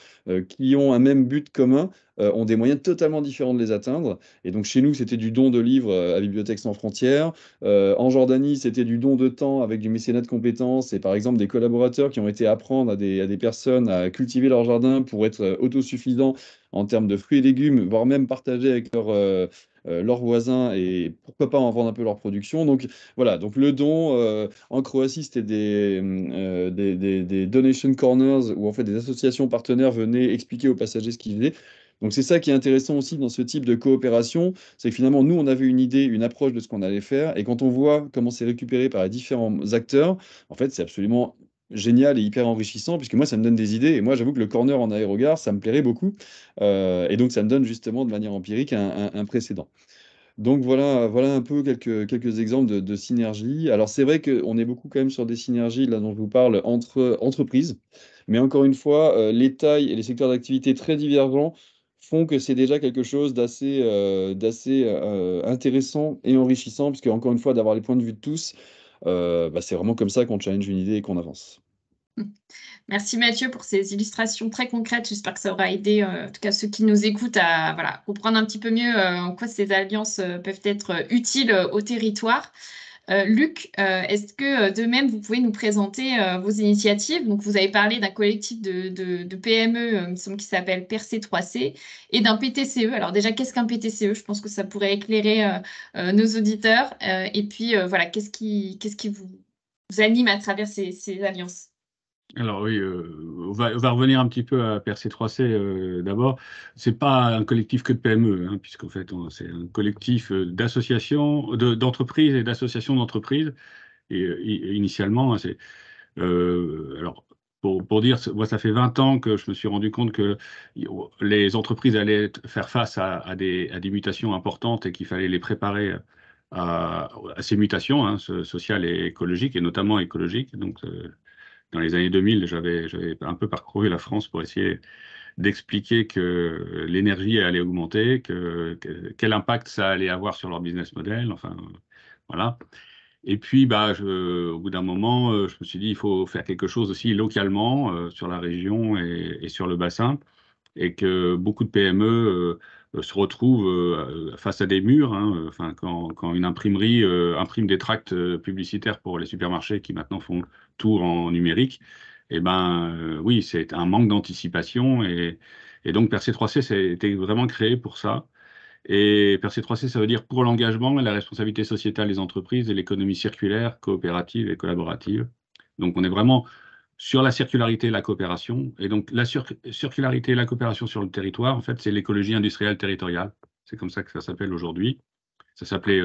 qui ont un même but commun ont des moyens totalement différents de les atteindre. Et donc chez nous, c'était du don de livres à Bibliothèques sans frontières. En Jordanie, c'était du don de temps avec du mécénat de compétences et par exemple des collaborateurs qui ont été apprendre à des personnes à cultiver leur jardin pour être autosuffisants en termes de fruits et légumes, voire même partager avec leurs voisins et pourquoi pas en vendre un peu leur production. Donc voilà, donc le don en Croatie, c'était des donation corners où en fait des associations partenaires venaient expliquer aux passagers ce qu'ils faisaient. Donc c'est ça qui est intéressant aussi dans ce type de coopération, c'est que finalement, nous, on avait une idée, une approche de ce qu'on allait faire, et quand on voit comment c'est récupéré par les différents acteurs, en fait, c'est absolument génial et hyper enrichissant, puisque moi, ça me donne des idées, et moi, j'avoue que le corner en aérogare, ça me plairait beaucoup, et donc ça me donne justement de manière empirique un précédent. Donc voilà un peu quelques exemples de synergie. Alors c'est vrai qu'on est beaucoup quand même sur des synergies, là dont je vous parle, entre entreprises, mais encore une fois, les tailles et les secteurs d'activité très divergents font que c'est déjà quelque chose d'assez intéressant et enrichissant, puisque encore une fois, d'avoir les points de vue de tous, bah, c'est vraiment comme ça qu'on challenge une idée et qu'on avance. Merci Mathieu pour ces illustrations très concrètes. J'espère que ça aura aidé, en tout cas ceux qui nous écoutent, à voilà, comprendre un petit peu mieux en quoi ces alliances peuvent être utiles au territoire. Luc, est-ce que de même vous pouvez nous présenter vos initiatives? Donc vous avez parlé d'un collectif de PME, il me semble qu'il s'appelle Percé 3C, et d'un PTCE. Alors déjà, qu'est-ce qu'un PTCE? Je pense que ça pourrait éclairer nos auditeurs. Et puis voilà, qu'est-ce qui vous anime à travers ces alliances? Alors oui, on va revenir un petit peu à PRC3C d'abord. C'est pas un collectif que de PME, hein, puisqu'en fait c'est un collectif d'associations, d'entreprises et d'associations d'entreprises. Et initialement, alors pour dire, moi, ça fait 20 ans que je me suis rendu compte que les entreprises allaient faire face à des mutations importantes et qu'il fallait les préparer à ces mutations, hein, sociales et écologiques, et notamment écologiques. Donc, dans les années 2000, j'avais un peu parcouru la France pour essayer d'expliquer que l'énergie allait augmenter, quel impact ça allait avoir sur leur business model, enfin, voilà. Et puis, bah, au bout d'un moment, je me suis dit, il faut faire quelque chose aussi localement sur la région et sur le bassin, et que beaucoup de PME se retrouvent face à des murs, hein, enfin, quand une imprimerie imprime des tracts publicitaires pour les supermarchés qui maintenant font tout en numérique, et ben oui, c'est un manque d'anticipation, et donc Percé3C, ça a été vraiment créé pour ça. Et Percé3C, ça veut dire pour l'engagement, la responsabilité sociétale des entreprises et l'économie circulaire, coopérative et collaborative. Donc on est vraiment sur la circularité et la coopération. Et donc la circularité et la coopération sur le territoire, en fait, c'est l'écologie industrielle territoriale. C'est comme ça que ça s'appelle aujourd'hui. Ça s'appelait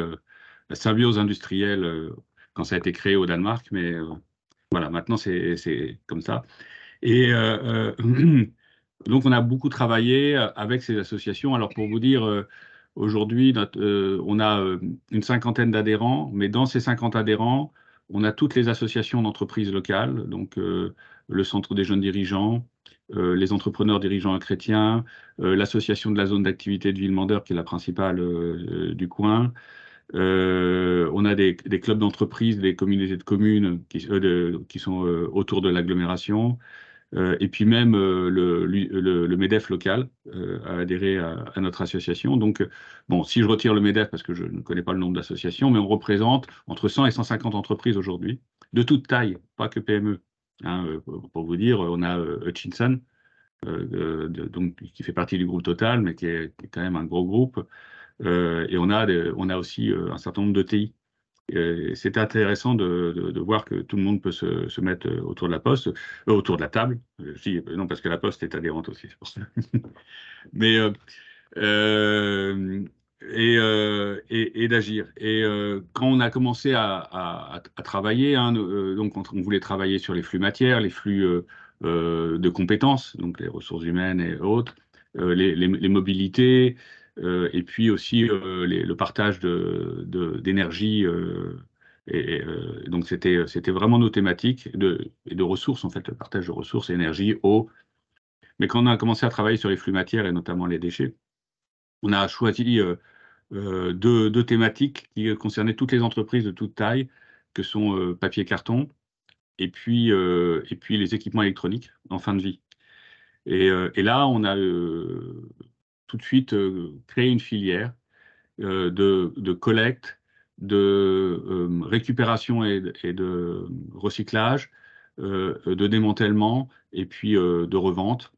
la symbiose industrielle quand ça a été créé au Danemark, mais voilà, maintenant c'est comme ça. Et donc, on a beaucoup travaillé avec ces associations. Alors, pour vous dire, aujourd'hui, on a une cinquantaine d'adhérents, mais dans ces 50 adhérents, on a toutes les associations d'entreprises locales, donc le Centre des jeunes dirigeants, les entrepreneurs dirigeants chrétiens, l'association de la zone d'activité de Villemandeur, qui est la principale du coin. On a des clubs d'entreprises, des communautés de communes qui sont autour de l'agglomération. Et puis même le MEDEF local a adhéré à notre association. Donc, bon, si je retire le MEDEF, parce que je ne connais pas le nombre d'associations, mais on représente entre 100 et 150 entreprises aujourd'hui, de toute taille, pas que PME. Hein, pour vous dire, on a Hutchinson, donc, qui fait partie du groupe Total, mais qui est quand même un gros groupe. Et on a aussi un certain nombre de TI. C'est intéressant de voir que tout le monde peut se mettre autour de la poste, autour de la table. Non, parce que la poste est adhérente aussi, c'est pour ça. Mais et d'agir. Et quand on a commencé à travailler, hein, donc on voulait travailler sur les flux matières, les flux de compétences, donc les ressources humaines et autres, les mobilités, et puis aussi le partage d'énergie. Donc c'était vraiment nos thématiques et de ressources, en fait, le partage de ressources, énergie, eau. Mais quand on a commencé à travailler sur les flux matières et notamment les déchets, on a choisi deux thématiques qui concernaient toutes les entreprises de toute taille, que sont papier-carton et puis les équipements électroniques en fin de vie. Et là, on a tout de suite créé une filière de collecte, de récupération et de recyclage, de démantèlement et puis de revente,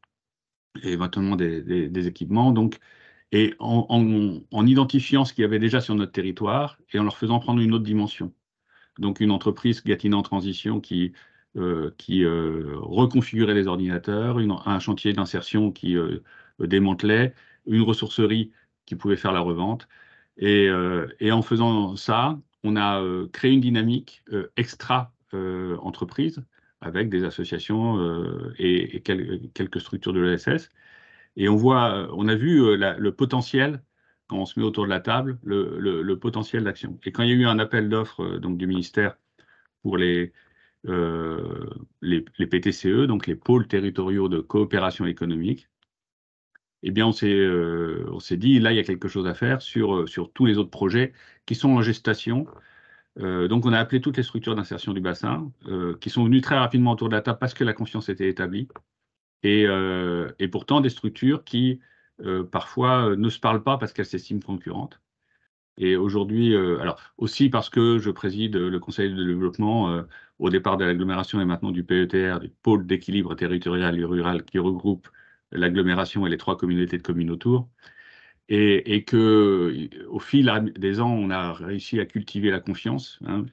et éventuellement des équipements. Donc, et en identifiant ce qu'il y avait déjà sur notre territoire et en leur faisant prendre une autre dimension. Donc une entreprise, Gatineau en transition, qui reconfigurait les ordinateurs, un chantier d'insertion qui démantelait, une ressourcerie qui pouvait faire la revente. Et en faisant ça, on a créé une dynamique extra-entreprise avec des associations et quelques structures de l'ESS. Et on a vu le potentiel, quand on se met autour de la table, le potentiel d'action. Et quand il y a eu un appel d'offres donc du ministère pour les PTCE, donc les pôles territoriaux de coopération économique, eh bien on s'est dit, là, il y a quelque chose à faire sur tous les autres projets qui sont en gestation. Donc on a appelé toutes les structures d'insertion du bassin, qui sont venues très rapidement autour de la table parce que la confiance était établie. Et pourtant des structures qui parfois ne se parlent pas parce qu'elles s'estiment concurrentes. Et aujourd'hui, alors aussi parce que je préside le conseil de développement au départ de l'agglomération et maintenant du PETR, du pôle d'équilibre territorial et rural qui regroupe l'agglomération et les 3 communautés de communes autour. Et que au fil des ans, on a réussi à cultiver la confiance. Hein,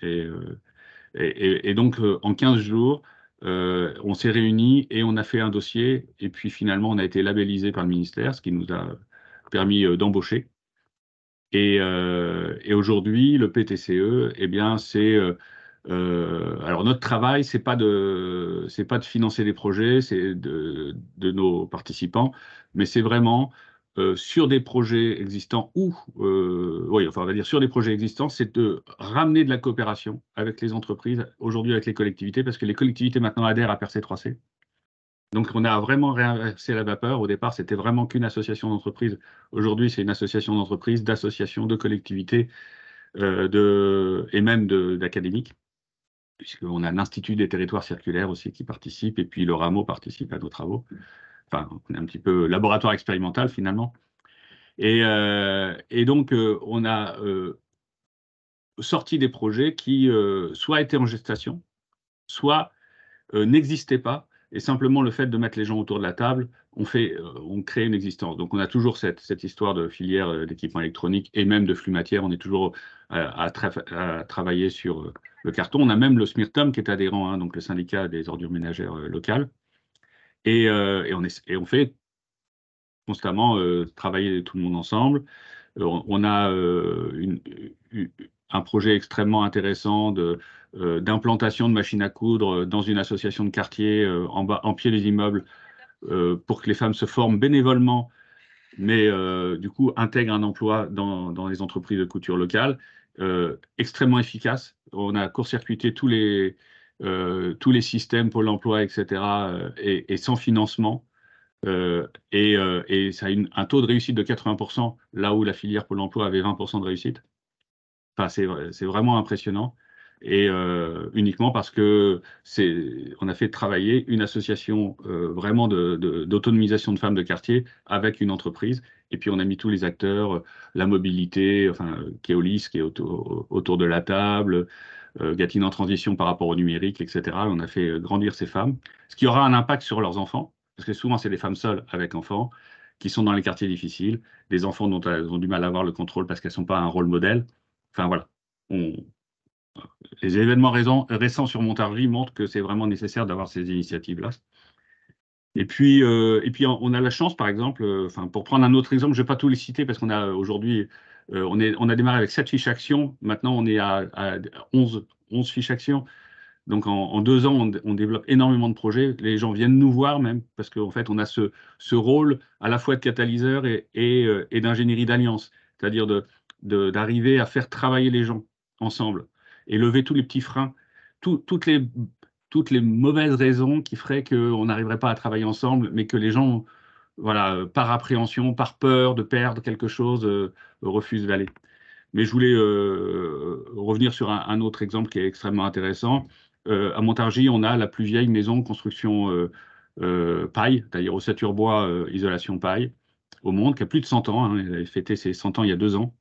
et donc, en 15 jours, on s'est réunis et on a fait un dossier. Et puis, finalement, on a été labellisé par le ministère, ce qui nous a permis d'embaucher. Et aujourd'hui, le PTCE, eh bien, c'est Alors notre travail, c'est pas de financer des projets, c'est de nos participants, mais c'est vraiment sur des projets existants oui, enfin on va dire sur des projets existants, c'est de ramener de la coopération avec les entreprises, aujourd'hui avec les collectivités, parce que les collectivités maintenant adhèrent à PERC3C. Donc on a vraiment réinversé la vapeur. Au départ, c'était vraiment qu'une association d'entreprises. Aujourd'hui, c'est une association d'entreprises, d'associations, de collectivités et même d'académiques, puisqu'on a l'Institut des territoires circulaires aussi qui participe, et puis le Rameau participe à nos travaux. Enfin, on est un petit peu laboratoire expérimental finalement. Et donc, on a sorti des projets qui soit étaient en gestation, soit n'existaient pas. Et simplement le fait de mettre les gens autour de la table, on crée une existence. Donc on a toujours cette histoire de filière d'équipement électronique et même de flux matière. On est toujours à travailler sur le carton. On a même le SMIRTOM qui est adhérent, hein, donc le syndicat des ordures ménagères locales. Et on fait constamment travailler tout le monde ensemble. On a un projet extrêmement intéressant d'implantation de machines à coudre dans une association de quartier en pied des immeubles pour que les femmes se forment bénévolement, mais du coup intègrent un emploi dans les entreprises de couture locales, extrêmement efficace. On a court-circuité tous les systèmes Pôle emploi, etc., et sans financement. Et ça a un taux de réussite de 80%, là où la filière Pôle emploi avait 20% de réussite. Enfin, c'est vraiment impressionnant. Et uniquement parce que on a fait travailler une association vraiment d'autonomisation de femmes de quartier avec une entreprise. Et puis on a mis tous les acteurs, la mobilité, enfin Keolis qui est autour de la table, Gatine en transition par rapport au numérique, etc. On a fait grandir ces femmes, ce qui aura un impact sur leurs enfants, parce que souvent c'est des femmes seules avec enfants qui sont dans les quartiers difficiles, des enfants dont elles ont du mal à avoir le contrôle parce qu'elles ne sont pas un rôle modèle. Enfin voilà, les événements récents sur Montargis montrent que c'est vraiment nécessaire d'avoir ces initiatives-là. Et puis, on a la chance, par exemple, pour prendre un autre exemple, je ne vais pas tous les citer parce qu'on a aujourd'hui, on a démarré avec 7 fiches actions, maintenant on est à 11 fiches actions. Donc en 2 ans, on développe énormément de projets. Les gens viennent nous voir même, parce qu'en fait, on a ce rôle à la fois de catalyseur et d'ingénierie d'alliance, c'est-à-dire d'arriver à faire travailler les gens ensemble et lever tous les petits freins, toutes les mauvaises raisons qui feraient qu'on n'arriverait pas à travailler ensemble, mais que les gens, voilà, par appréhension, par peur de perdre quelque chose, refusent d'aller. Mais je voulais revenir sur un autre exemple qui est extrêmement intéressant. À Montargis, on a la plus vieille maison de construction paille, c'est-à-dire ossature bois, isolation paille, au monde, qui a plus de 100 ans. Hein, elle avait fêté ses 100 ans il y a 2 ans,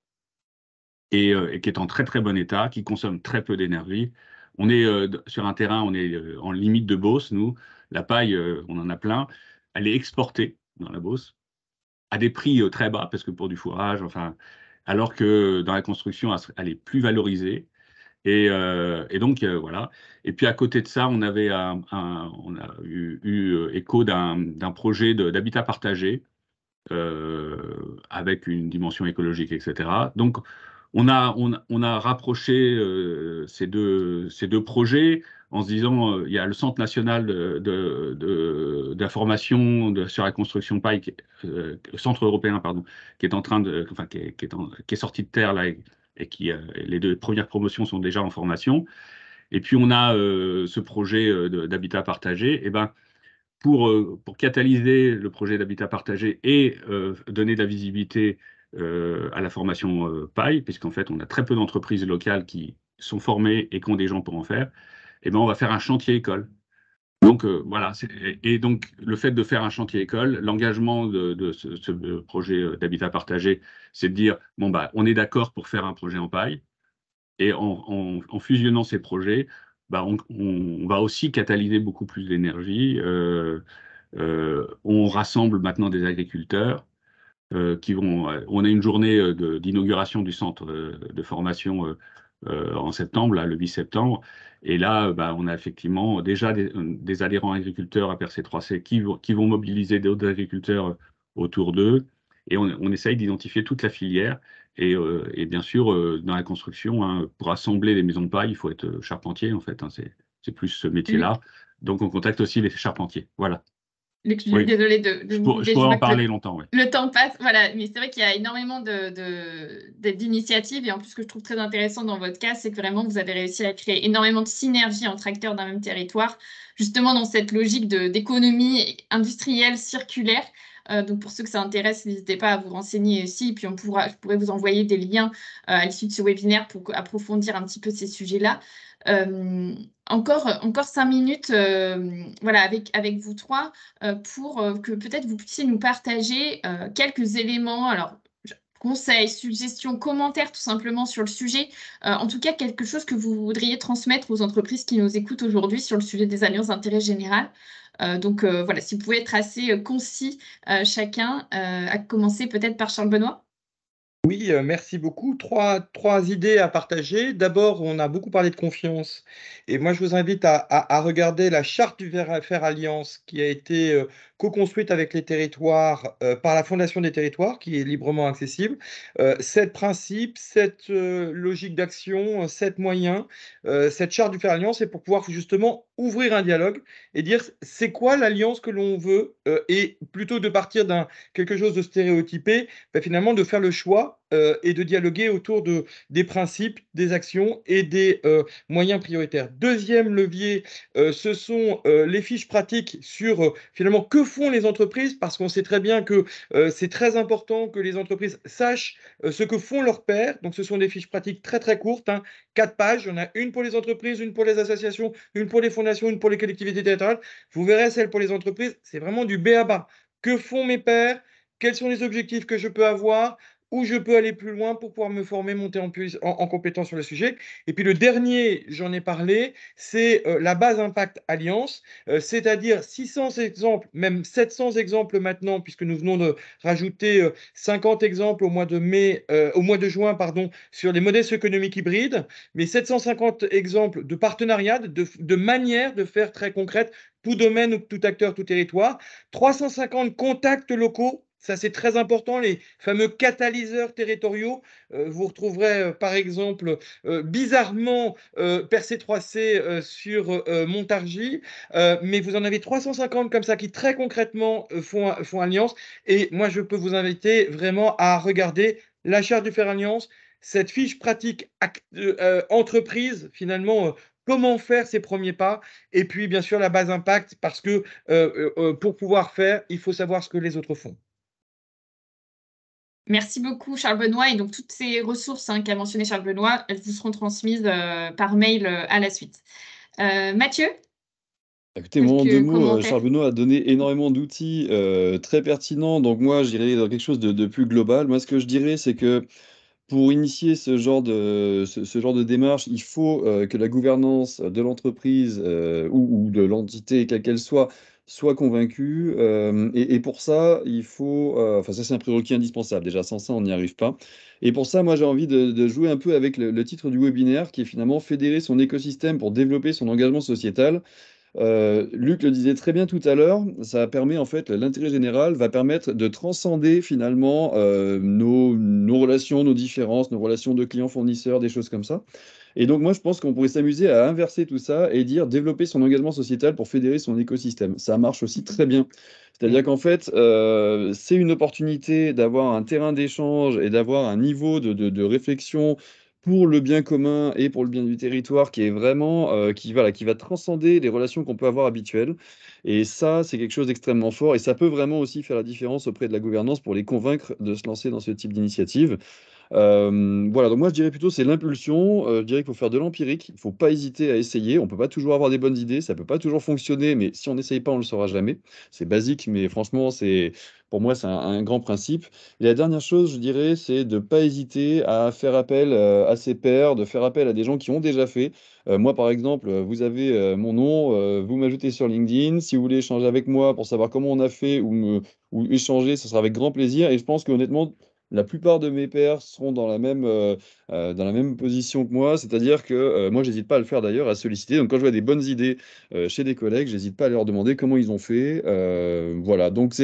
et qui est en très très bon état, qui consomme très peu d'énergie. On est sur un terrain, on est en limite de Beauce, nous. La paille, on en a plein. Elle est exportée dans la Beauce à des prix très bas, parce que pour du fourrage, enfin, alors que dans la construction, elle est plus valorisée. Et donc, voilà. Et puis, à côté de ça, on avait on a eu écho d'un projet d'habitat partagé avec une dimension écologique, etc. Donc, on a rapproché ces deux projets en se disant, il y a le Centre national d'information sur la construction paille, Centre européen, pardon, qui est en train qui est sorti de terre là, et qui, les 2 premières promotions sont déjà en formation. Et puis on a ce projet d'habitat partagé. Et ben, pour catalyser le projet d'habitat partagé et donner de la visibilité à la formation paille, puisqu'en fait, on a très peu d'entreprises locales qui sont formées et qui ont des gens pour en faire, et ben, on va faire un chantier école. Donc voilà, et donc le fait de faire un chantier école, l'engagement de ce projet d'habitat partagé, c'est de dire, bon, bah, on est d'accord pour faire un projet en paille, et en fusionnant ces projets, bah, on va aussi catalyser beaucoup plus d'énergie. On rassemble maintenant des agriculteurs qui vont. On a une journée d'inauguration du centre de formation en septembre, là, le 8 septembre. Et là, bah, on a effectivement déjà des adhérents agriculteurs à PERC3C qui vont mobiliser d'autres agriculteurs autour d'eux. Et on essaye d'identifier toute la filière Et bien sûr, dans la construction, hein, pour assembler les maisons de paille, il faut être charpentier, en fait. Hein, c'est plus ce métier-là. Donc, on contacte aussi les charpentiers. Voilà. Luc, je suis Oui. désolée de vous couper. Je pourrais vois en que parler longtemps. Ouais. le temps passe, voilà. Mais c'est vrai qu'il y a énormément d'initiatives. Et en plus, ce que je trouve très intéressant dans votre cas, c'est que vraiment, vous avez réussi à créer énormément de synergies entre acteurs d'un même territoire, justement dans cette logique d'économie industrielle circulaire. Donc, pour ceux que ça intéresse, n'hésitez pas à vous renseigner aussi. Et puis, je pourrais vous envoyer des liens à l'issue de ce webinaire pour approfondir un petit peu ces sujets-là. Encore 5 minutes voilà, avec vous trois pour que peut-être vous puissiez nous partager quelques éléments, alors conseils, suggestions, commentaires tout simplement sur le sujet, en tout cas quelque chose que vous voudriez transmettre aux entreprises qui nous écoutent aujourd'hui sur le sujet des alliances d'intérêt général. Donc voilà, si vous pouvez être assez concis chacun, à commencer peut-être par Charles Benoît. Oui, merci beaucoup. Trois idées à partager. D'abord, on a beaucoup parlé de confiance. Et moi, je vous invite à regarder la charte du Fer Alliance qui a été co-construite avec les territoires par la Fondation des territoires, qui est librement accessible. 7 principes, 7 logiques d'action, 7 moyens. Cette charte du Fer Alliance, c'est pour pouvoir justement ouvrir un dialogue et dire c'est quoi l'alliance que l'on veut et plutôt de partir d'un quelque chose de stéréotypé, finalement de faire le choix et de dialoguer autour des principes, des actions et des moyens prioritaires. Deuxième levier, ce sont les fiches pratiques sur finalement que font les entreprises, parce qu'on sait très bien que c'est très important que les entreprises sachent ce que font leurs pairs. Donc ce sont des fiches pratiques très très courtes, 4 pages. Il y en a une pour les entreprises, une pour les associations, une pour les fondations, une pour les collectivités territoriales. Vous verrez celle pour les entreprises, c'est vraiment du B à bas. Que font mes pairs? Quels sont les objectifs que je peux avoir? Où je peux aller plus loin pour pouvoir me former, monter en compétence sur le sujet. Et puis le dernier, j'en ai parlé, c'est la base Impact Alliance, c'est-à-dire 600 exemples, même 700 exemples maintenant, puisque nous venons de rajouter 50 exemples au mois de juin, pardon, sur les modèles économiques hybrides, mais 750 exemples de partenariats, de manières de faire très concrètes, tout domaine, tout acteur, tout territoire, 350 contacts locaux. Ça, c'est très important, les fameux catalyseurs territoriaux. Vous retrouverez, par exemple, bizarrement, Percé3C sur Montargis, mais vous en avez 350 comme ça qui, très concrètement, font alliance. Et moi, je peux vous inviter vraiment à regarder la charte du Fer Alliance, cette fiche pratique entreprise, finalement, comment faire ses premiers pas, et puis, bien sûr, la base Impact, parce que pour pouvoir faire, il faut savoir ce que les autres font. Merci beaucoup, Charles Benoît. Et donc, toutes ces ressources qu'a mentionné Charles Benoît, elles vous seront transmises par mail à la suite. Mathieu? Écoutez, moi, en 2 mots, commentaires? Charles Benoît a donné énormément d'outils très pertinents. Donc moi, j'irai dans quelque chose de plus global. Moi, ce que je dirais, c'est que pour initier ce genre de démarche, il faut que la gouvernance de l'entreprise ou de l'entité, quelle qu'elle soit convaincue. Et pour ça, il faut... enfin, ça, c'est un prérequis indispensable. Déjà, sans ça, on n'y arrive pas. Et pour ça, moi, j'ai envie de jouer un peu avec le titre du webinaire, qui est finalement fédérer son écosystème pour développer son engagement sociétal. Luc le disait très bien tout à l'heure, ça permet en fait, l'intérêt général va permettre de transcender finalement nos relations, nos différences, nos relations de clients-fournisseurs, des choses comme ça. Et donc moi je pense qu'on pourrait s'amuser à inverser tout ça et dire développer son engagement sociétal pour fédérer son écosystème. Ça marche aussi très bien. C'est-à-dire qu'en fait, c'est une opportunité d'avoir un terrain d'échange et d'avoir un niveau de réflexion pour le bien commun et pour le bien du territoire qui est vraiment, voilà, qui va transcender les relations qu'on peut avoir habituelles. Et ça, c'est quelque chose d'extrêmement fort et ça peut vraiment aussi faire la différence auprès de la gouvernance pour les convaincre de se lancer dans ce type d'initiative. Voilà, donc moi je dirais plutôt c'est l'impulsion, je dirais qu'il faut faire de l'empirique, il ne faut pas hésiter à essayer, on peut pas toujours avoir des bonnes idées, ça peut pas toujours fonctionner, mais si on n'essaye pas, on le saura jamais. C'est basique, mais franchement, pour moi, c'est un grand principe. Et la dernière chose, je dirais, c'est de pas hésiter à faire appel, à ses pairs, de faire appel à des gens qui ont déjà fait. Moi, par exemple, vous avez, mon nom, vous m'ajoutez sur LinkedIn. Si vous voulez échanger avec moi pour savoir comment on a fait ou échanger, ce sera avec grand plaisir et je pense qu'honnêtement, la plupart de mes pairs seront dans la même position que moi, c'est-à-dire que moi, j'hésite pas à le faire d'ailleurs, à solliciter. Donc, quand je vois des bonnes idées chez des collègues, j'hésite pas à leur demander comment ils ont fait. Voilà, donc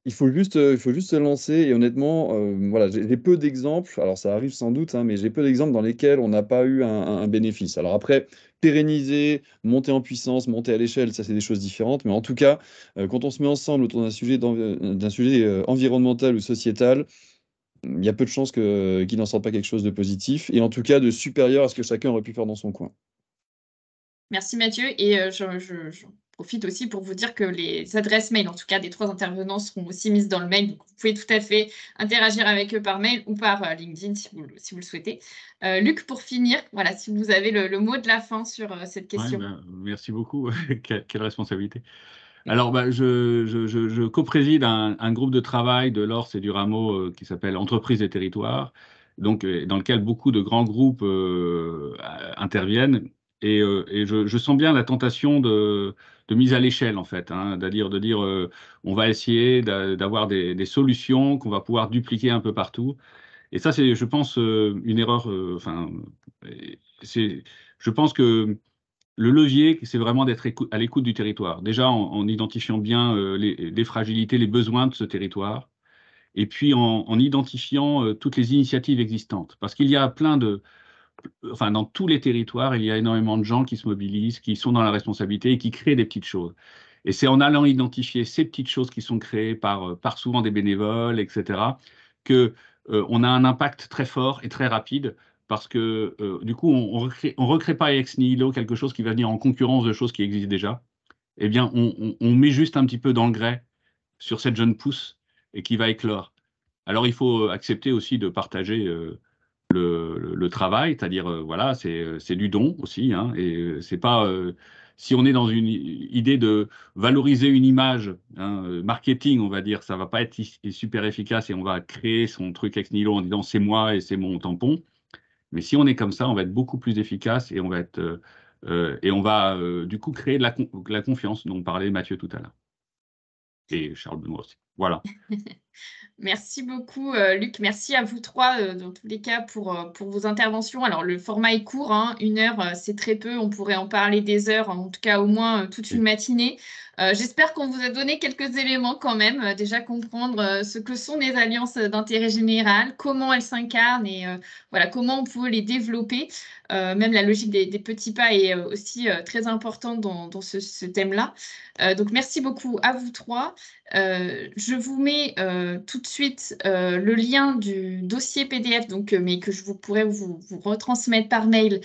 Il faut juste se lancer et honnêtement, voilà, j'ai peu d'exemples, alors ça arrive sans doute, hein, mais j'ai peu d'exemples dans lesquels on n'a pas eu un bénéfice. Alors après, pérenniser, monter en puissance, monter à l'échelle, ça c'est des choses différentes, mais en tout cas, quand on se met ensemble autour d'un sujet environnemental ou sociétal, il y a peu de chances qu'il n'en sorte pas quelque chose de positif et en tout cas de supérieur à ce que chacun aurait pu faire dans son coin. Merci Mathieu, et je profite aussi pour vous dire que les adresses mail, en tout cas des 3 intervenants, seront aussi mises dans le mail. Donc vous pouvez tout à fait interagir avec eux par mail ou par LinkedIn si vous le souhaitez. Luc, pour finir, voilà, si vous avez le mot de la fin sur cette question. Ouais, merci beaucoup. Quelle responsabilité. Alors, je co-préside un groupe de travail de l'Ors et du Rameau qui s'appelle Entreprises et Territoires, donc, dans lequel beaucoup de grands groupes interviennent. Et je sens bien la tentation de mise à l'échelle, en fait, hein, c'est-à-dire de dire on va essayer d'avoir des solutions qu'on va pouvoir dupliquer un peu partout. Et ça, c'est, je pense, une erreur. Enfin, je pense que le levier, c'est vraiment d'être à l'écoute du territoire. Déjà, en identifiant bien les fragilités, les besoins de ce territoire, et puis en identifiant toutes les initiatives existantes. Parce qu'il y a enfin, dans tous les territoires, il y a énormément de gens qui se mobilisent, qui sont dans la responsabilité et qui créent des petites choses. Et c'est en allant identifier ces petites choses qui sont créées par souvent des bénévoles, etc., que on a un impact très fort et très rapide parce que du coup, on recrée pas ex nihilo quelque chose qui va venir en concurrence de choses qui existent déjà. Eh bien, on met juste un petit peu d'engrais sur cette jeune pousse et qui va éclore. Alors, il faut accepter aussi de partager le travail, c'est-à-dire, voilà, c'est du don aussi, hein, et c'est pas. Si on est dans une idée de valoriser une image, hein, marketing, on va dire, ça va pas être super efficace et on va créer son truc ex nihilo en disant c'est moi et c'est mon tampon. Mais si on est comme ça, on va être beaucoup plus efficace et on va être et on va du coup créer de la confiance dont parlait Mathieu tout à l'heure. Et Charles Benoît aussi. Voilà. Merci beaucoup, Luc. Merci à vous 3, dans tous les cas, pour vos interventions. Alors, le format est court, hein, 1 heure, c'est très peu. On pourrait en parler des heures, en tout cas au moins toute une matinée. J'espère qu'on vous a donné quelques éléments quand même. Déjà comprendre ce que sont les alliances d'intérêt général, comment elles s'incarnent et voilà, comment on peut les développer. Même la logique des petits pas est aussi très importante dans ce thème-là. Donc, merci beaucoup à vous 3. Je vous mets tout de suite le lien du dossier PDF, donc, mais que je pourrais vous retransmettre par mail,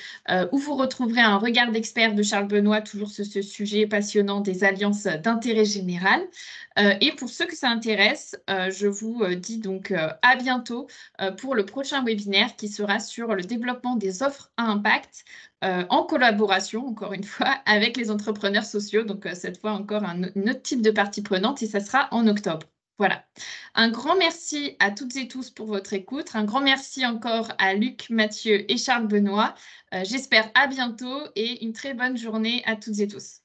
où vous retrouverez un regard d'expert de Charles Benoît, toujours sur ce sujet passionnant des alliances d'intérêt général. Et pour ceux que ça intéresse, je vous dis donc à bientôt pour le prochain webinaire qui sera sur le développement des offres à impact en collaboration, encore une fois, avec les entrepreneurs sociaux. Donc, cette fois, encore un autre type de partie prenante et ça sera en octobre. Voilà. Un grand merci à toutes et tous pour votre écoute. Un grand merci encore à Luc, Mathieu et Charles Benoît. J'espère à bientôt et une très bonne journée à toutes et tous.